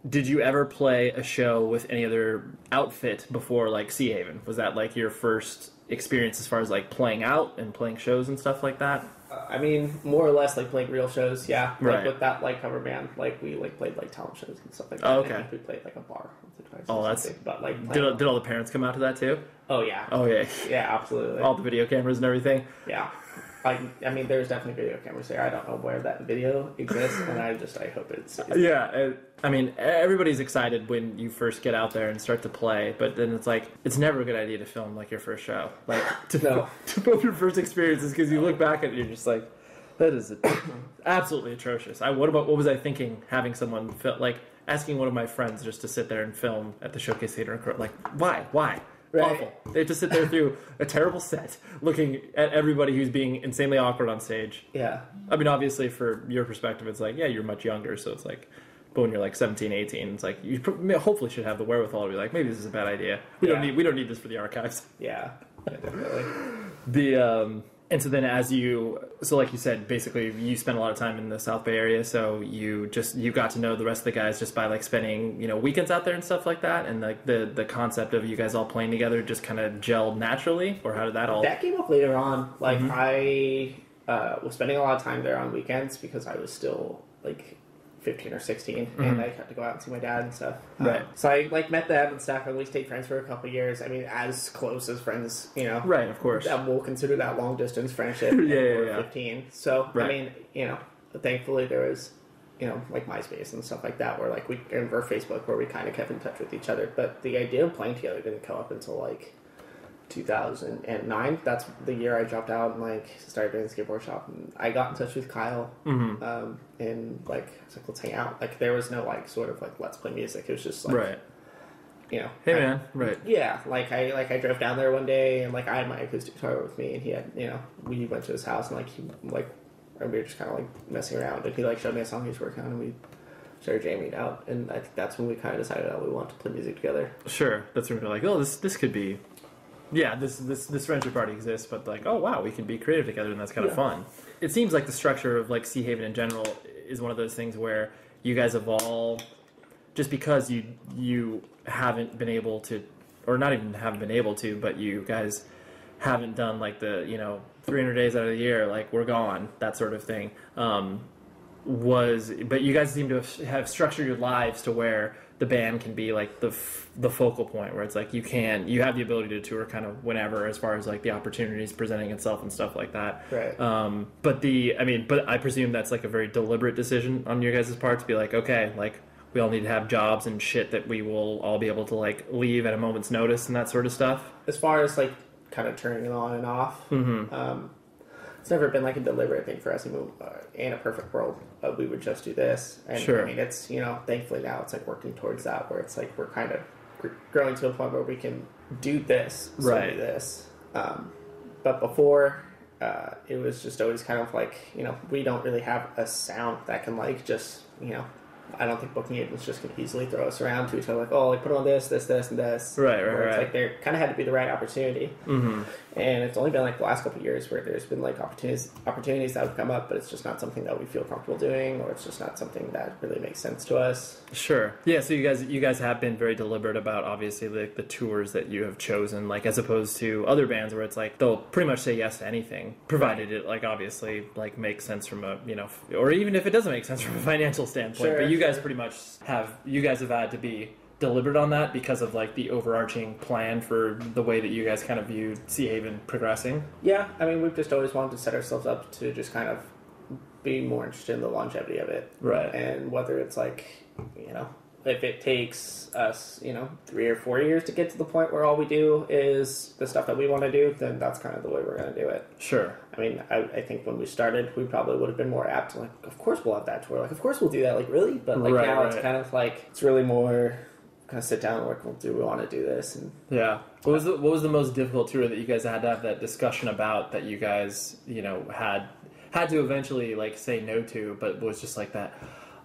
did you ever play a show with any other outfit before, like Seahaven? Was that like your first experience as far as like playing out and playing shows and stuff like that? I mean, more or less like playing real shows, yeah. Like Right. with that like cover band, like we like played like talent shows and stuff like that. Oh, okay. I think we played like a bar once or twice. Oh, or that's- something. But like Did all the parents come out to that too? oh yeah, Oh yeah, yeah, absolutely, all the video cameras and everything. yeah. I mean, there's definitely video cameras there. I don't know where that video exists, and I hope it's. Yeah, I mean, everybody's excited when you first get out there and start to play, but then it's like, it's never a good idea to film like your first show. Like, to film your first experiences, because you look back at it and you're just like, that is absolutely atrocious. What was I thinking having someone, asking one of my friends just to sit there and film at the Showcase Theater and like, why? Right. Awful. They have to sit there through a terrible set, looking at everybody who's being insanely awkward on stage. Yeah. I mean, obviously, for your perspective, it's like, yeah, you're much younger, so it's like, but when you're like 17, 18, it's like, you hopefully should have the wherewithal to be like, maybe this is a bad idea. We don't need this for the archives. Yeah, definitely. And so then like you said, basically you spent a lot of time in the South Bay area, so you got to know the rest of the guys just by like spending, weekends out there and stuff like that, and like the concept of you guys all playing together just kind of gelled naturally, or how did that all... That came up later on. Like, I was spending a lot of time there on weekends because I was still, like, 15 or 16, and I had to go out and see my dad and stuff. Right. So I, like, met them and stuff, and we stayed friends for a couple of years. I mean, as close as friends, Right, of course. We'll consider that long-distance friendship. Yeah. 15. So, Right. I mean, thankfully there was, like MySpace and stuff like that, where, like, or Facebook, where we kind of kept in touch with each other. But the idea of playing together didn't come up until, like, 2009. That's the year I dropped out and like started doing the skateboard shop, and I got in touch with Kyle and like I was like, let's hang out. Like there was no like sort of like let's play music. It was just like Right. Hey man, right. Yeah, I drove down there one day and like I had my acoustic guitar with me, and he had we went to his house and we were just kind of like messing around, and he like showed me a song he was working on, and we started jamming it out, and I think that's when we kind of decided that we wanted to play music together. Sure, that's when we're like, oh, this could be, yeah, this friendship already exists, but like, oh wow, we can be creative together, and that's kind of fun. It seems like the structure of like Seahaven in general is one of those things where you guys evolve just because you haven't been able to, or not even haven't been able to, but you guys haven't done like the 300 days out of the year, like we're gone, that sort of thing. But you guys seem to have structured your lives to where the band can be like the focal point, where it's like you have the ability to tour kind of whenever, as far as like the opportunities presenting itself and stuff like that. Right. But I presume that's like a very deliberate decision on your guys' part to be like, okay, like we all need to have jobs and shit that we will all be able to like leave at a moment's notice and that sort of stuff. As far as like kind of turning it on and off, it's never been like a deliberate thing for us. In a perfect world, we would just do this. And Sure. I mean, it's thankfully now it's like working towards that, where it's like we're kind of growing to a point where we can do this, so Right. do this. But before, it was just always kind of like we don't really have a sound that can like just I don't think booking agents just going to easily throw us around to each other like, oh, like put on this, and this. Right. It's like there kind of had to be the right opportunity. Mm-hmm. And it's only been like the last couple of years where there's been like opportunities that have come up, but it's just not something that we feel comfortable doing, or it's just not something that really makes sense to us. Sure. Yeah. So you guys have been very deliberate about obviously like the tours that you have chosen, like as opposed to other bands where it's like they'll pretty much say yes to anything, provided it like obviously like makes sense from a or even if it doesn't make sense from a financial standpoint. But you guys pretty much have had to be deliberate on that because of like the overarching plan for the way that you guys kind of viewed Seahaven progressing. Yeah, I mean, we've just always wanted to set ourselves up to just kind of be more interested in the longevity of it. Right. And whether it's like, if it takes us, 3 or 4 years to get to the point where all we do is the stuff that we want to do, then that's kind of the way we're going to do it. Sure. I mean, I think when we started, we probably would have been more apt to like, of course we'll have that tour. Like, of course we'll do that. Like, really? But like now it's kind of like, it's really more kind of sit down and work, do we want to do this? And yeah. What was the most difficult tour that you guys had to have that discussion about that you guys, had to eventually like say no to, but was just like that,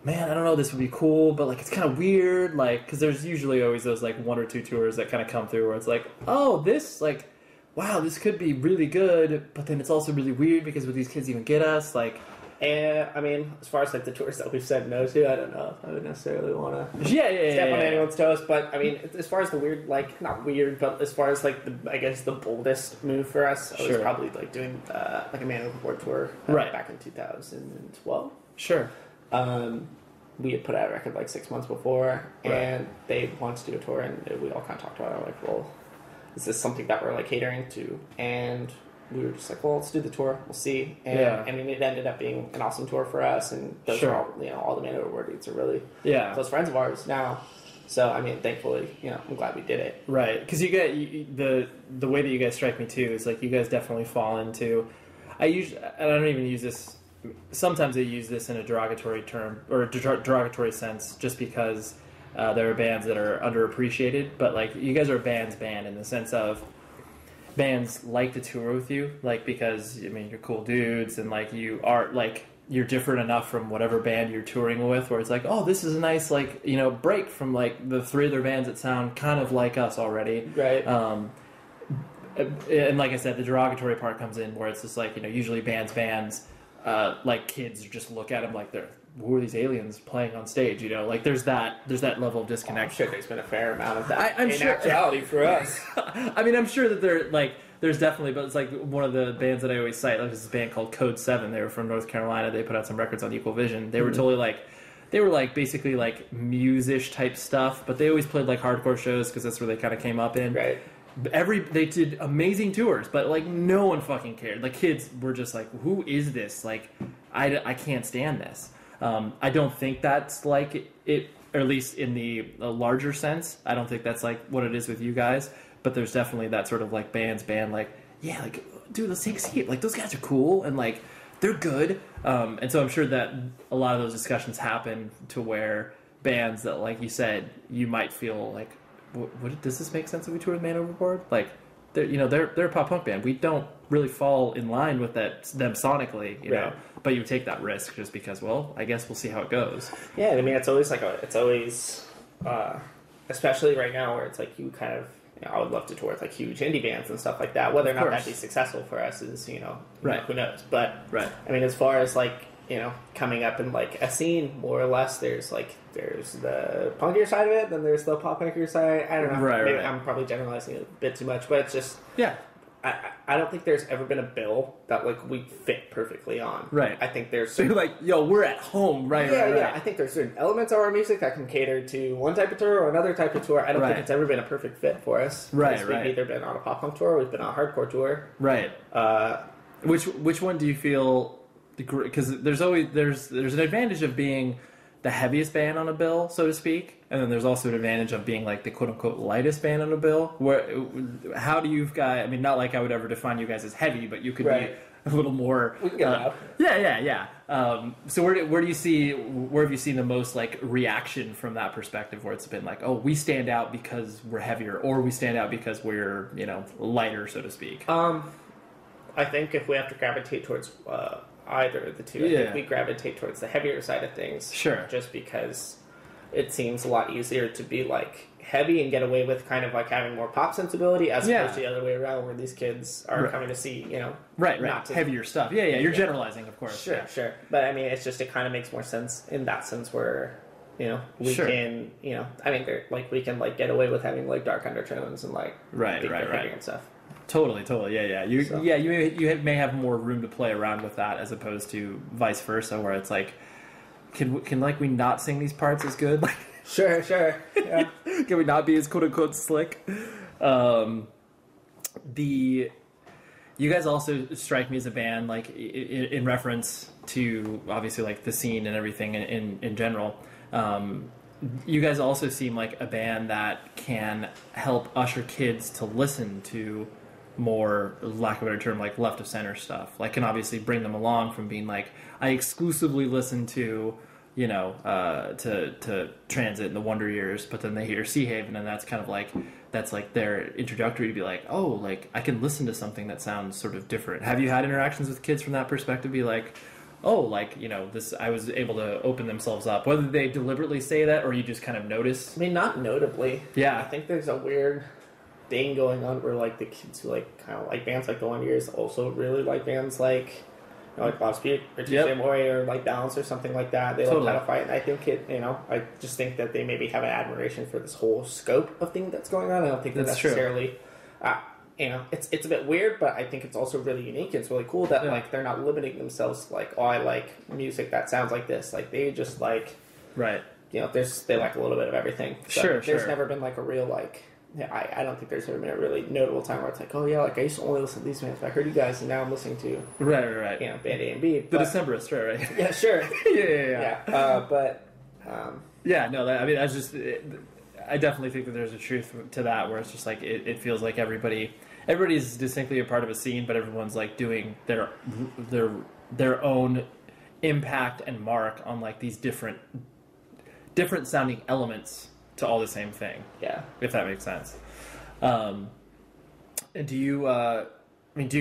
man, I don't know, this would be cool, but like it's kind of weird, like, because there's usually always those like 1 or 2 tours that kind of come through where it's like, oh, this, like, wow, this could be really good, but then it's also really weird because would these kids even get us, like. And I mean, as far as like the tours that we've said no to, I don't know if I would necessarily want to step on anyone's toes. But I mean, as far as the weird, like not weird, but as far as like the boldest move for us, I was probably like doing like a Man Overboard tour back in 2012. Sure. We had put out a record like 6 months before, and they wanted to do a tour, and we all kind of talked about it. Like, well, is this something that we're like catering to? And we were just like, well, let's do the tour. We'll see. And I mean, it ended up being an awesome tour for us, and those are all, all the Man Overboard dudes are really close friends of ours now. So I mean, thankfully, I'm glad we did it. Right, because you get the way that you guys strike me too is like you guys definitely fall into. I don't even use this. Sometimes I use this in a derogatory term or a derogatory sense, just because there are bands that are underappreciated. But like you guys are a band's band in the sense of. Bands like to tour with you, like, because, I mean, you're cool dudes, and, like, you are, like, you're different enough from whatever band you're touring with, where it's like, oh, this is a nice, like, break from, like, the 3 other bands that sound kind of like us already. Right. And like I said, the derogatory part comes in, where it's just, like, usually bands, like, kids just look at them like they're, who are these aliens playing on stage? Like there's that level of disconnect. I'm sure there's been a fair amount of that I'm in sure, actuality for us. I mean, I'm sure that there's definitely, but it's like one of the bands that I always cite, like this band called Code 7. They were from North Carolina. They put out some records on Equal Vision. They were totally like, they were like basically like muse-ish type stuff, but they always played like hardcore shows because that's where they kind of came up in. Right. They did amazing tours, but like no one fucking cared. Like kids were just like, who is this? Like, I can't stand this. I don't think that's like it, or at least in the larger sense. I don't think that's like what it is with you guys. But there's definitely that sort of like band, like, yeah, like, dude, let's take a seat. Like, those guys are cool and like they're good. And so I'm sure that a lot of those discussions happen to where bands that, like you said, you might feel like, what does this make sense if we tour with Man Overboard? Like, they're a pop punk band. We don't really fall in line with them sonically, know. But you take that risk just because, well, I guess we'll see how it goes. Yeah, I mean, it's always especially right now where it's like you kind of, I would love to tour with like huge indie bands and stuff like that. Whether or not that'd be successful for us is, who knows. But I mean, as far as like, coming up in like a scene, more or less, there's the punkier side of it, then there's the pop punkier side. I don't know. Maybe I'm probably generalizing it a bit too much, but it's just I don't think there's ever been a bill that like we fit perfectly on. Right. I think there's so you're like, yo, we're at home, right? Yeah. I think there's certain elements of our music that can cater to one type of tour or another type of tour. I don't think it's ever been a perfect fit for us. Right. We've either been on a pop punk tour, or we've been on a hardcore tour. Right. Which one do you feel? Because there's an advantage of being the heaviest band on a bill, so to speak, and then there's also an advantage of being like the quote-unquote lightest band on a bill. How do you guys, I mean, not like I would ever define you guys as heavy, but you could be a little more... We can get out. Yeah. So where have you seen the most like reaction from that perspective, where it's been like, oh, we stand out because we're heavier, or we stand out because we're, lighter, so to speak? I think if we have to gravitate towards either of the two. I think we gravitate towards the heavier side of things. Sure. Just because it seems a lot easier to be like heavy and get away with kind of like having more pop sensibility as opposed to the other way around where these kids are coming to see, you know, not heavier stuff. You're generalizing, of course. Sure. But I mean, it's just, it kind of makes more sense in that sense where, you know, we can, you know, I mean, like we can like get away with having like dark undertones and like heavy and stuff. Totally. You may have more room to play around with that as opposed to vice versa, where it's like, can like we not sing these parts as good? Like, Sure. Yeah. Can we not be as quote unquote slick? You guys also strike me as a band, like in reference to obviously like the scene and everything in general. You guys also seem like a band that can help usher kids to listen to more, lack of a better term, like left of center stuff. Like, can obviously bring them along from being like, I exclusively listen to, you know, to Transit and the Wonder Years, but then they hear Seahaven, and that's kind of like, that's like their introductory to be like, oh, like I can listen to something that sounds sort of different. Have you had interactions with kids from that perspective? Be like, oh, like, you know, this, I was able to open themselves up, whether they deliberately say that or you just kind of notice? I mean, not notably. Yeah. I think there's a weird thing going on where like the kids who like kind of like bands like the Wonder Years also really like bands like, you know, like Bob Speed or Tuesday Boy or like Balance or something like that. They like kind of fight, and I think it, you know, I just think that they maybe have an admiration for this whole scope of thing that's going on. I don't think that's necessarily, you know, it's a bit weird, but I think it's also really unique. It's really cool that like they're not limiting themselves to like, oh, I like music that sounds like this. Like they just like, you know, they like a little bit of everything. So there's never been like a real like. Yeah, I don't think there's ever been a really notable time where it's like, oh yeah, like I used to only listen to these bands, but I heard you guys, and now I'm listening to right. You know, band A and B. The Decemberists, right? Yeah, sure. yeah. I mean, I definitely think that there's a truth to that, where it's just like it feels like everybody's distinctly a part of a scene, but everyone's like doing their own impact and mark on like these different sounding elements to all the same thing. Yeah. If that makes sense. And do you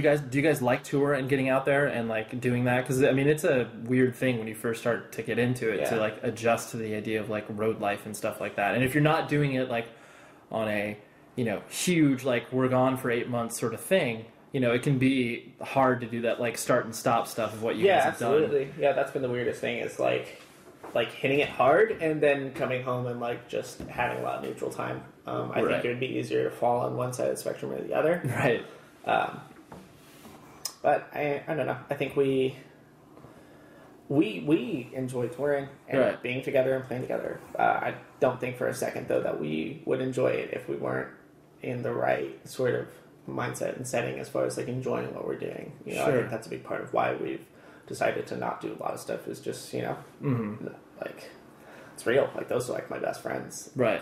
guys like tour and getting out there and like doing that? Because I mean, it's a weird thing when you first start to get into it to like adjust to the idea of like road life and stuff like that. And if you're not doing it like on a, you know, huge like we're gone for 8 months sort of thing, you know, it can be hard to do that like start and stop stuff of what you guys have done. Yeah, absolutely. Yeah, that's been the weirdest thing is like hitting it hard and then coming home and like just having a lot of neutral time. I think it would be easier to fall on one side of the spectrum or the other. Right. But I don't know. I think we enjoy touring and being together and playing together. I don't think for a second though that we would enjoy it if we weren't in the right sort of mindset and setting as far as like enjoying what we're doing. You know, I think that's a big part of why we've decided to not do a lot of stuff is just, you know, like it's real. Like those are like my best friends. Right.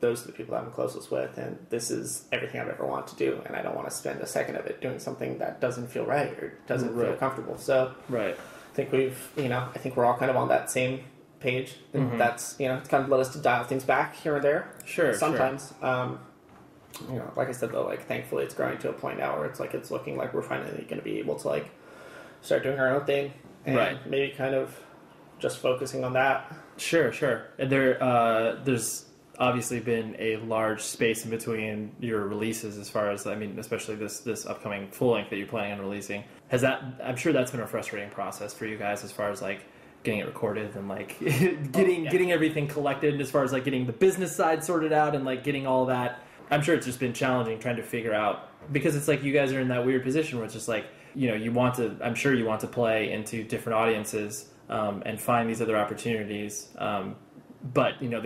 Those are the people that I'm closest with, and this is everything I've ever wanted to do, and I don't want to spend a second of it doing something that doesn't feel right or doesn't feel comfortable. So I think I think we're all kind of on that same page, and that's, you know, it's kind of led us to dial things back here and there. Sometimes. You know, like I said though, like thankfully it's growing to a point now where it's like it's looking like we're finally going to be able to like start doing our own thing and maybe kind of just focusing on that. Sure. And there's obviously been a large space in between your releases as far as, I mean, especially this upcoming full length that you're planning on releasing. I'm sure that's been a frustrating process for you guys as far as like getting it recorded and like getting everything collected as far as like getting the business side sorted out and like getting all that. I'm sure it's just been challenging trying to figure out, because it's like you guys are in that weird position where it's just like, you know, I'm sure you want to play into different audiences and find these other opportunities. But, you know,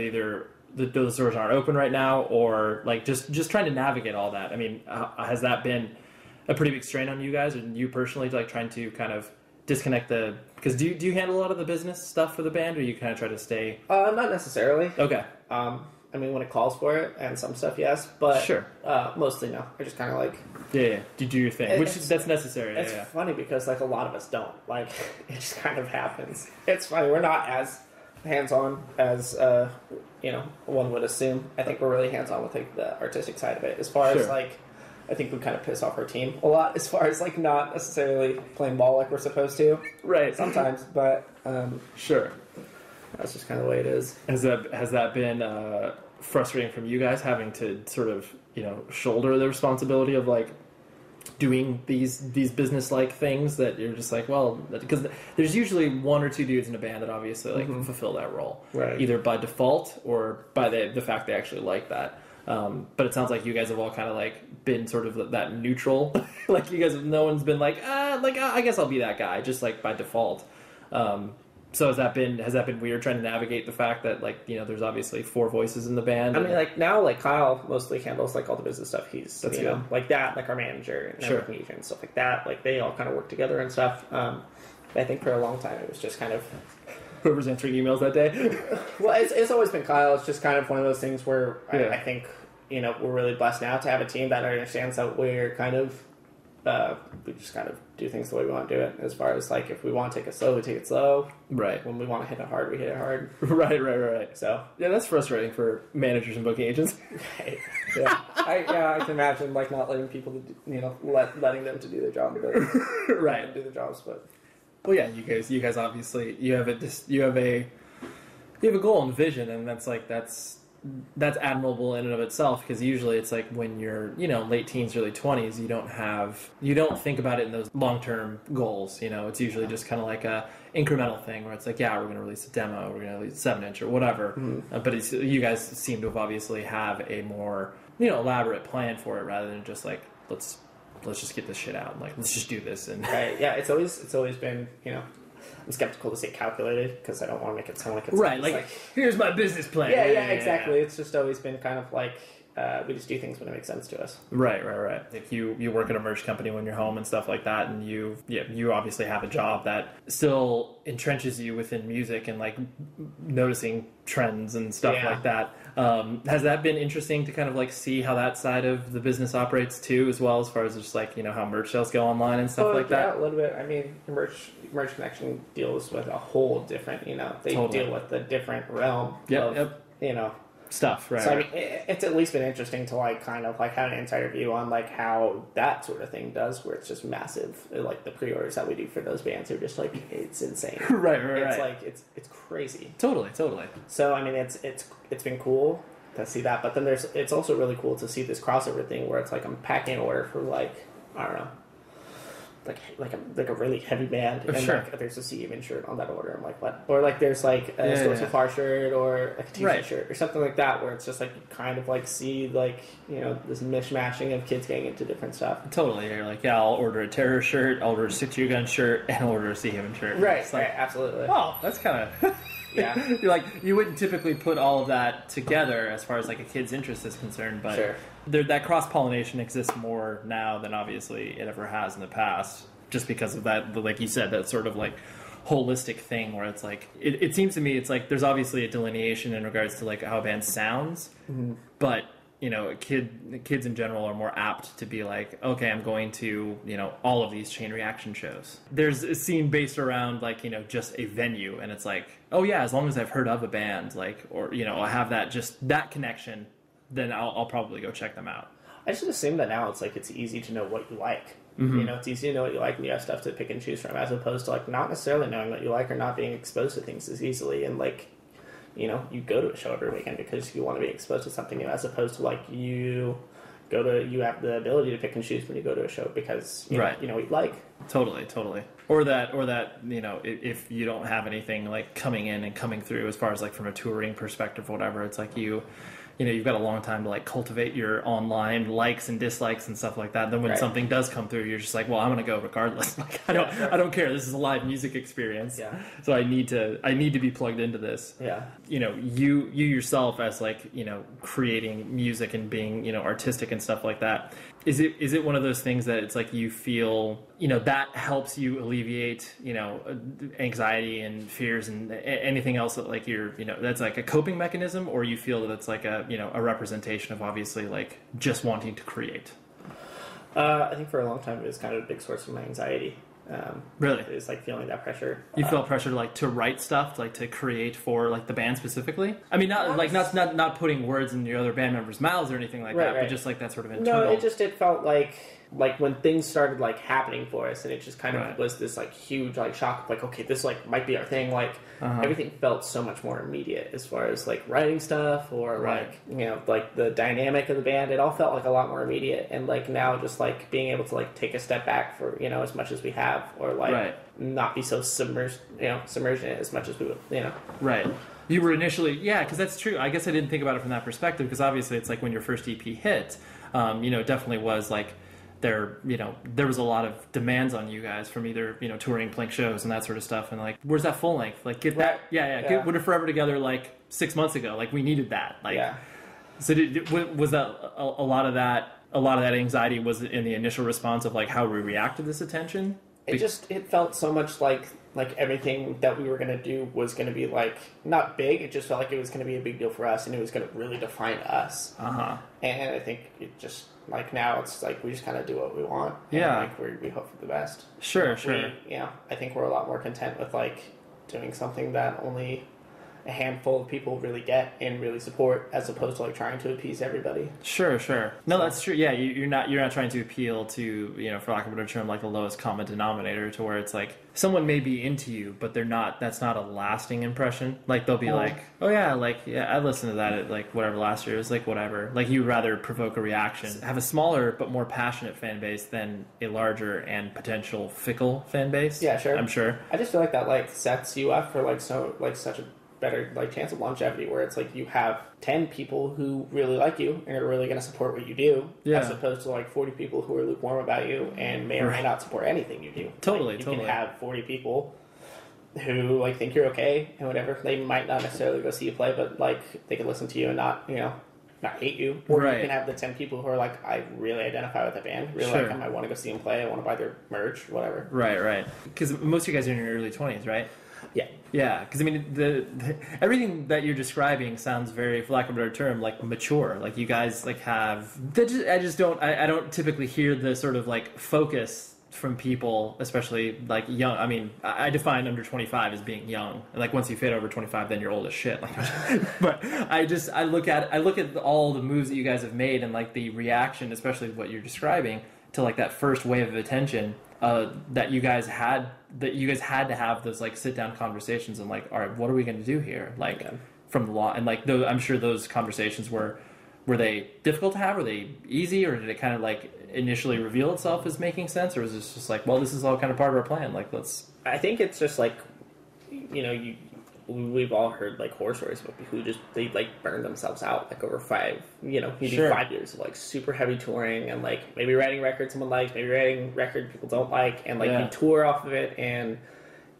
those doors aren't open right now, or like just trying to navigate all that. I mean, has that been a pretty big strain on you guys and you personally, like trying to kind of disconnect because do you handle a lot of the business stuff for the band, or you kind of try to stay? Not necessarily. Okay. I mean, when it calls for it, and some stuff, yes, but mostly no. I just kind of like you do your thing, that's necessary. It's funny because like a lot of us don't. Like it just kind of happens. It's funny. We're not as hands-on as you know, one would assume. I think we're really hands-on with like the artistic side of it. As far as like I think we kind of piss off our team a lot as far as like not necessarily playing ball like we're supposed to. Right. Sometimes, but Sure. that's just kind of the way it is. Has that been frustrating from you guys, having to sort of, shoulder the responsibility of like doing these business-like things that you're just like, well, because there's usually one or two dudes in a band that obviously like fulfill that role, Right. either by default or by the fact they actually like that. But it sounds like you guys have all kind of like been sort of that neutral, like you guys have, no one's been like, I guess I'll be that guy, just like by default. So has that been weird trying to navigate the fact that like, there's obviously four voices in the band? I mean, like now, like Kyle mostly handles like all the business stuff. He's That's you know, good. like that, like our manager and Sure. networking agent and stuff like that. Like they all kind of work together and stuff. But I think for a long time it was just kind of Whoever's answering emails that day. well, it's always been Kyle. It's just kind of one of those things where Yeah. I think we're really blessed now to have a team that understands that we're kind of we just kind of do things the way we want to do it. As far as like if we want to take it slow, we take it slow. Right. When we want to hit it hard, we hit it hard. Right. So Yeah, that's frustrating for managers and booking agents. yeah, I can imagine like not letting people letting them to do their job, but Right. do their jobs. But Well, yeah, you guys obviously you have a goal and vision, and that's admirable in and of itself, because usually it's like when you're late teens, early 20s, you don't think about it in those long-term goals. It's usually just kind of like a incremental thing where it's like, yeah, we're going to release a demo, we're going to release a 7-inch or whatever. But you guys seem to have obviously have a more elaborate plan for it, rather than just like let's just get this shit out, like let's just do this. And right, yeah, it's always been I'm skeptical to say calculated because I don't want to make it sound like it's right, it's like here's my business plan. yeah, exactly. It's just always been kind of like we just do things when it makes sense to us. Right. If you work at a merch company when you're home and stuff like that, and you obviously have a job that still entrenches you within music and like noticing trends and stuff Yeah. like that. Has that been interesting to kind of like see how that side of the business operates too, as well, as far as just like how merch sales go online and stuff like that? Yeah, a little bit. I mean, merch connection deals with a whole different they Totally. deal with a different realm Yep. Stuff, right? So I mean, it's at least been interesting to like kind of like have an insider view on like how that sort of thing does, where it's just massive. Like the pre-orders that we do for those bands are just like it's insane. right. It's like it's crazy. Totally. So I mean, it's been cool to see that, but then it's also really cool to see this crossover thing where it's like I'm packing an order for like I don't know. Like a really heavy band, and Sure. like there's a Seahaven shirt on that order. I'm like, what? Or like there's like a Store So Far shirt, or like a t-shirt Right. shirt, or something like that, where it's just like you kind of like see like this mishmashing of kids getting into different stuff. Totally. You're like, yeah, I'll order a Terror shirt, I'll order a 6-Year Gun shirt, and I'll order a Seahaven shirt. Right, It's like, right, absolutely. oh, that's kind of Yeah. You're like, you wouldn't typically put all of that together as far as like a kid's interest is concerned, but Sure. that cross pollination exists more now than obviously it ever has in the past, just because of that, like you said, that sort of like holistic thing where it's like it seems to me it's like there's obviously a delineation in regards to like how a band sounds, but kids in general are more apt to be like, okay, I'm going to all of these chain reaction shows. There's a scene based around like just a venue, and it's like, oh yeah, as long as I've heard of a band, like, or I have that connection, then I'll probably go check them out. I just assume that now it's like it's easy to know what you like. It's easy to know what you like, and you have stuff to pick and choose from, as opposed to like not necessarily knowing what you like or not being exposed to things as easily. And like, you go to a show every weekend because you want to be exposed to something new, as opposed to like you have the ability to pick and choose when you go to a show because you know what you like. Totally. Or that if you don't have anything like coming in and coming through as far as like from a touring perspective or whatever, it's like you've got a long time to like cultivate your online likes and dislikes and stuff like that. Then when something does come through, you're just like, well, I'm going to go regardless. Like I don't care. This is a live music experience. Yeah. So I need to be plugged into this. Yeah. You yourself as like, creating music and being, artistic and stuff like that. Is it one of those things that it's like you feel, that helps you alleviate, anxiety and fears and anything else that like you're, that's like a coping mechanism, or you feel that it's like a representation of obviously like just wanting to create? I think for a long time it was kind of a big source of my anxiety. Really? It's like feeling that pressure. You felt pressure to write stuff, like to create for like the band specifically. I mean, not putting words in your other band members' mouths or anything like that, but just like that sort of internal. No, it felt like when things started like happening for us, and it just kind of was this like huge like shock of like, okay, this like might be our thing. Like everything felt so much more immediate as far as like writing stuff or like like the dynamic of the band. It all felt like a lot more immediate, and like now just like being able to like take a step back for as much as we have, or like not be so submerged in it as much as we would Right. You were initially, because that's true. I guess I didn't think about it from that perspective, because obviously it's like when your first EP hit, it definitely was like there was a lot of demands on you guys from either touring, playing shows, and that sort of stuff. And like, where's that full length? Like, get that, get Winter Forever together like 6 months ago. Like, we needed that. Like, so was that a lot of that anxiety was in the initial response of like how we react to this attention? It felt so much like everything that we were going to do was going to be like not big. It just felt like it was going to be a big deal for us, and it was going to really define us. And I think it just like now it's like we just kind of do what we want. And like we hope for the best. Sure. I think we're a lot more content with like doing something that only a handful of people really get and really support, as opposed to like trying to appease everybody. Sure. No, that's true. Yeah, you're not trying to appeal to, for lack of a better term, like the lowest common denominator, to where it's like someone may be into you, but they're not. That's not a lasting impression. Like they'll be like, oh yeah, I listened to that at like whatever last year. It was like whatever. Like you'd rather provoke a reaction, have a smaller but more passionate fan base than a larger and potential fickle fan base. Yeah, sure. I'm sure. I just feel like that like sets you up for like such a better like chance of longevity, where it's like you have 10 people who really like you and are really going to support what you do, as opposed to like 40 people who are lukewarm about you and may or may not support anything you do. Totally. You can have 40 people who like think you're okay and whatever. They might not necessarily go see you play, but like they can listen to you and not not hate you. Or you can have the 10 people who are like, I really identify with the band, really like them, I want to go see them play, I want to buy their merch, whatever. Right. Because most of you guys are in your early 20s, right? Yeah, because I mean, the everything that you're describing sounds very, for lack of a better term, like mature. Like you guys like have. I don't typically hear the sort of like focus from people, especially like young. I mean, I define under 25 as being young, and like once you fit over 25, then you're old as shit. Like, but I look at all the moves that you guys have made, and like the reaction, especially what you're describing, to like that first wave of attention. That you guys had to have those like sit down conversations and like, all right, what are we going to do here? Like from the law, and like I'm sure those conversations were they difficult to have? Were they easy, or did it kind of like initially reveal itself as making sense, or was this just like, well, this is all kind of part of our plan? Like, let's. I think it's just like, we've all heard like horror stories about people who they like burn themselves out like over 5 do 5 years of like super heavy touring, and like maybe writing records someone likes, maybe writing record people don't like, and like you tour off of it, and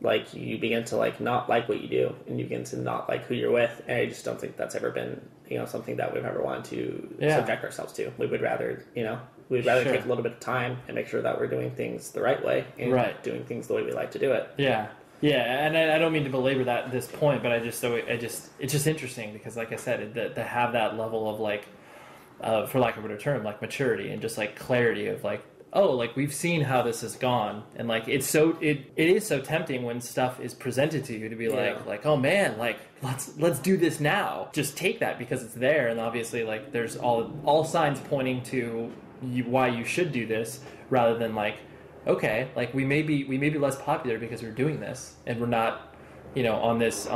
like you begin to like not like what you do, and you begin to not like who you're with, and I just don't think that's ever been something that we've ever wanted to subject ourselves to. We would rather take a little bit of time and make sure that we're doing things the right way and doing things the way we like to do it. Yeah, and I don't mean to belabor that at this point, but it's just interesting because, like I said, to have that level of like, for lack of a better term, like maturity and just like clarity of like, oh, like we've seen how this has gone, and like it is so tempting when stuff is presented to you to be like, oh man, like let's do this now. Just take that because it's there, and obviously like there's all signs pointing to why you should do this, rather than like, okay, like we may be less popular because we're doing this, and we're not, on this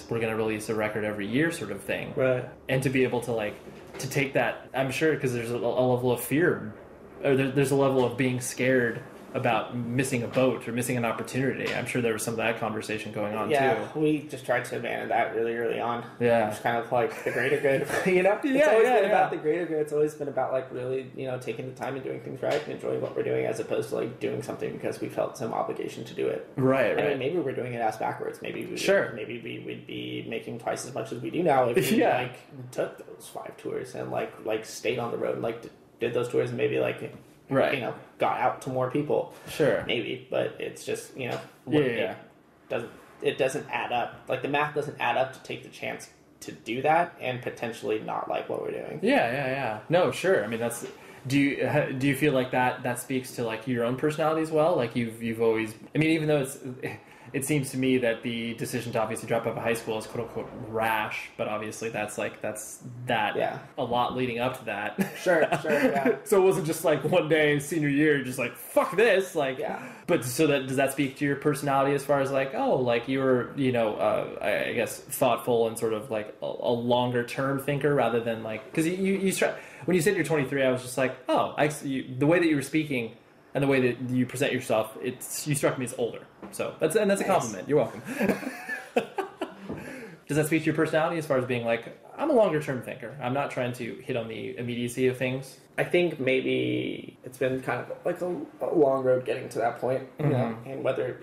we're going to release a record every year sort of thing. Right. And to be able to like to take that, I'm sure, because there's a level of fear, or there's a level of being scared about missing a boat or missing an opportunity. I'm sure there was some of that conversation going on too. Yeah, we just tried to abandon that really early on. Yeah. It's kind of like the greater good, It's always been about the greater good. It's always been about like really, taking the time and doing things right and enjoying what we're doing, as opposed to like doing something because we felt some obligation to do it. Right. I mean, maybe we're doing it ass backwards. Maybe we would be making twice as much as we do now if we like took those 5 tours and like stayed on the road and like did those tours and maybe like got out to more people. Sure. Maybe, but it's just, it doesn't add up. Like, the math doesn't add up to take the chance to do that and potentially not like what we're doing. Yeah. No, sure. I mean, Do you feel like that speaks to like your own personality as well? Like you've always, I mean, even though it seems to me that the decision to obviously drop out of high school is quote unquote rash, but obviously that's Yeah. a lot leading up to that. Sure, yeah. So it wasn't just like one day senior year, just like fuck this, like. Yeah. But so does that speak to your personality as far as like, oh, like you're, I guess thoughtful and sort of like a longer term thinker rather than like, because you when you said you're 23, I was just like, oh, the way that you were speaking and the way that you present yourself, you struck me as older. So that's a compliment. You're welcome. Does that speak to your personality as far as being like, I'm a longer term thinker. I'm not trying to hit on the immediacy of things. I think maybe it's been kind of like a long road getting to that point, you know, and whether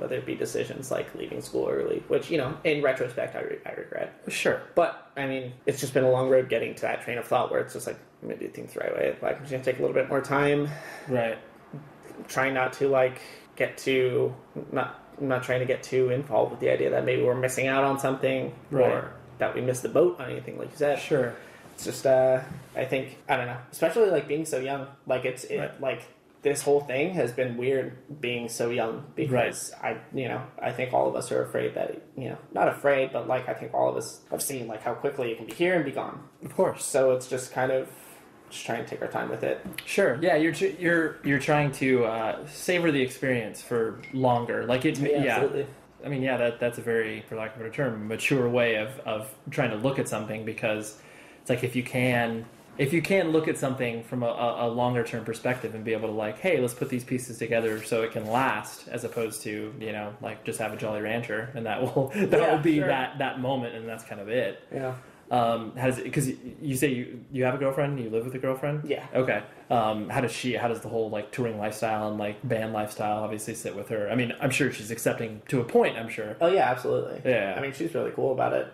it be decisions like leaving school early, which, in retrospect, I regret. Sure. But, I mean, it's just been a long road getting to that train of thought where it's just like, I'm going to do things the right way. Like, I'm just going to take a little bit more time. Right. Trying not to, like, I'm not trying to get too involved with the idea that maybe we're missing out on something or that we missed the boat on anything, like you said. Sure. It's just, I think, I don't know, especially, like, being so young. Like, like, this whole thing has been weird being so young because I think all of us are afraid that, not afraid, but, like, I think all of us have seen, like, how quickly it can be here and be gone. Of course. So it's just kind of just trying to take our time with it. Sure. Yeah, you're trying to savor the experience for longer. Like it. Yeah. Absolutely. I mean, yeah, that's a very, for lack of a better term, mature way of trying to look at something, because it's like if you can look at something from a longer term perspective and be able to like, hey, let's put these pieces together so it can last, as opposed to, like just have a Jolly Rancher and that will be sure. that moment, and that's kind of it. Yeah. Because you say you have a girlfriend, you live with a girlfriend? Yeah. Okay. How does the whole like touring lifestyle and like band lifestyle obviously sit with her? I mean, I'm sure she's accepting to a point, I'm sure. Oh yeah, absolutely. Yeah. I mean, she's really cool about it.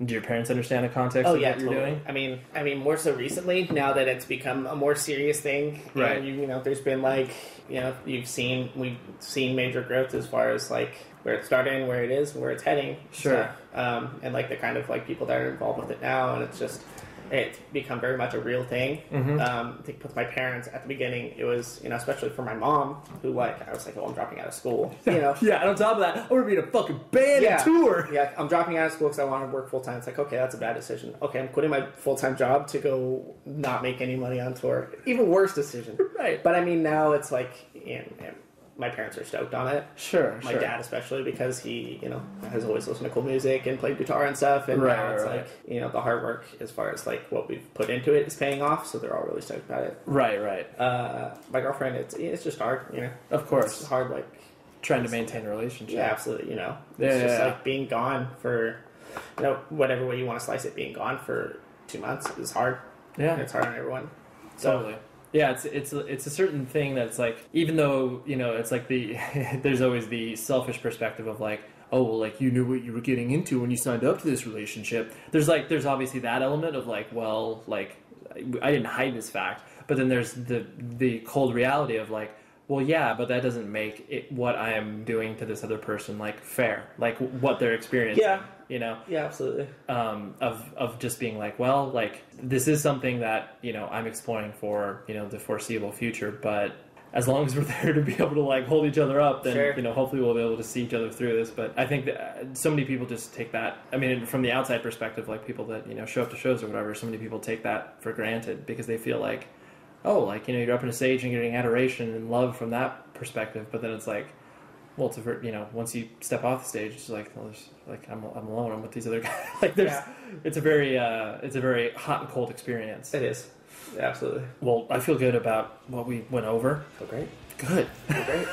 Do your parents understand the context of what you're doing? I mean, more so recently, now that it's become a more serious thing. Right. And there's been like, we've seen major growth as far as like where it started and where it is and where it's heading. Sure. And like the kind of like people that are involved with it now, and it's become very much a real thing. Mm-hmm. I think with my parents at the beginning, it was, especially for my mom, who like, I was like, oh, I'm dropping out of school, Yeah, and on top of that, I'm going to be in a fucking band and tour. Yeah, I'm dropping out of school because I want to work full time. It's like, okay, that's a bad decision. Okay, I'm quitting my full-time job to go not make any money on tour. Even worse decision. Right. But I mean, now it's like, my parents are stoked on it. Sure. My dad especially, because he, has always listened to cool music and played guitar and stuff. And now it's like, the hard work as far as like what we've put into it is paying off. So they're all really stoked about it. Right. My girlfriend, it's just hard, Of course. It's hard, like trying to maintain a relationship. Yeah, absolutely. It's just like being gone for, whatever way you want to slice it. Being gone for 2 months is hard. Yeah, it's hard on everyone. So, totally. Yeah, it's a certain thing that's like, even though it's like there's always the selfish perspective of like, oh well, like you knew what you were getting into when you signed up to this relationship. There's obviously that element of like, well, like I didn't hide this fact, but then there's the cold reality of like, well, yeah, but that doesn't make it what I am doing to this other person like fair, like what they're experiencing. Yeah. Yeah, absolutely. Of just being like, well, like this is something that I'm exploring for the foreseeable future, but as long as we're there to be able to like hold each other up, then sure. Hopefully we'll be able to see each other through this. But I think that so many people just take that. I mean, from the outside perspective, like people that show up to shows or whatever, so many people take that for granted because they feel like, oh, like you're up on a stage and getting adoration and love from that perspective, but then it's like, well, it's once you step off the stage, it's like, well, there's like I'm alone. I'm with these other guys. Like it's a very hot and cold experience. It is, absolutely. Well, I feel good about what we went over. So great. Good. Great.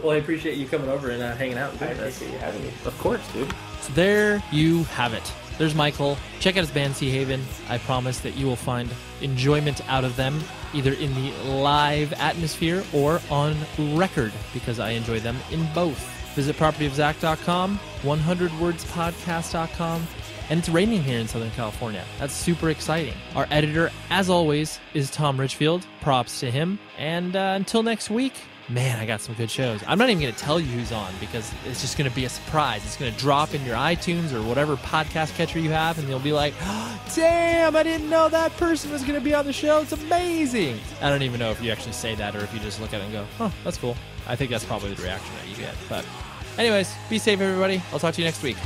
Well, I appreciate you coming over and hanging out. I appreciate you having me. Of course, dude. So there you have it. There's Michael. Check out his band Seahaven. I promise that you will find enjoyment out of them, either in the live atmosphere or on record, because I enjoy them in both. Visit propertyofzach.com, 100wordspodcast.com, and it's raining here in Southern California. That's super exciting. Our editor, as always, is Tom Richfield. Props to him. And until next week, man, I got some good shows. I'm not even going to tell you who's on because it's just going to be a surprise. It's going to drop in your iTunes or whatever podcast catcher you have, and you'll be like, oh, damn, I didn't know that person was going to be on the show. It's amazing. I don't even know if you actually say that or if you just look at it and go, oh, that's cool. I think that's probably the reaction that you get. But anyways, be safe, everybody. I'll talk to you next week.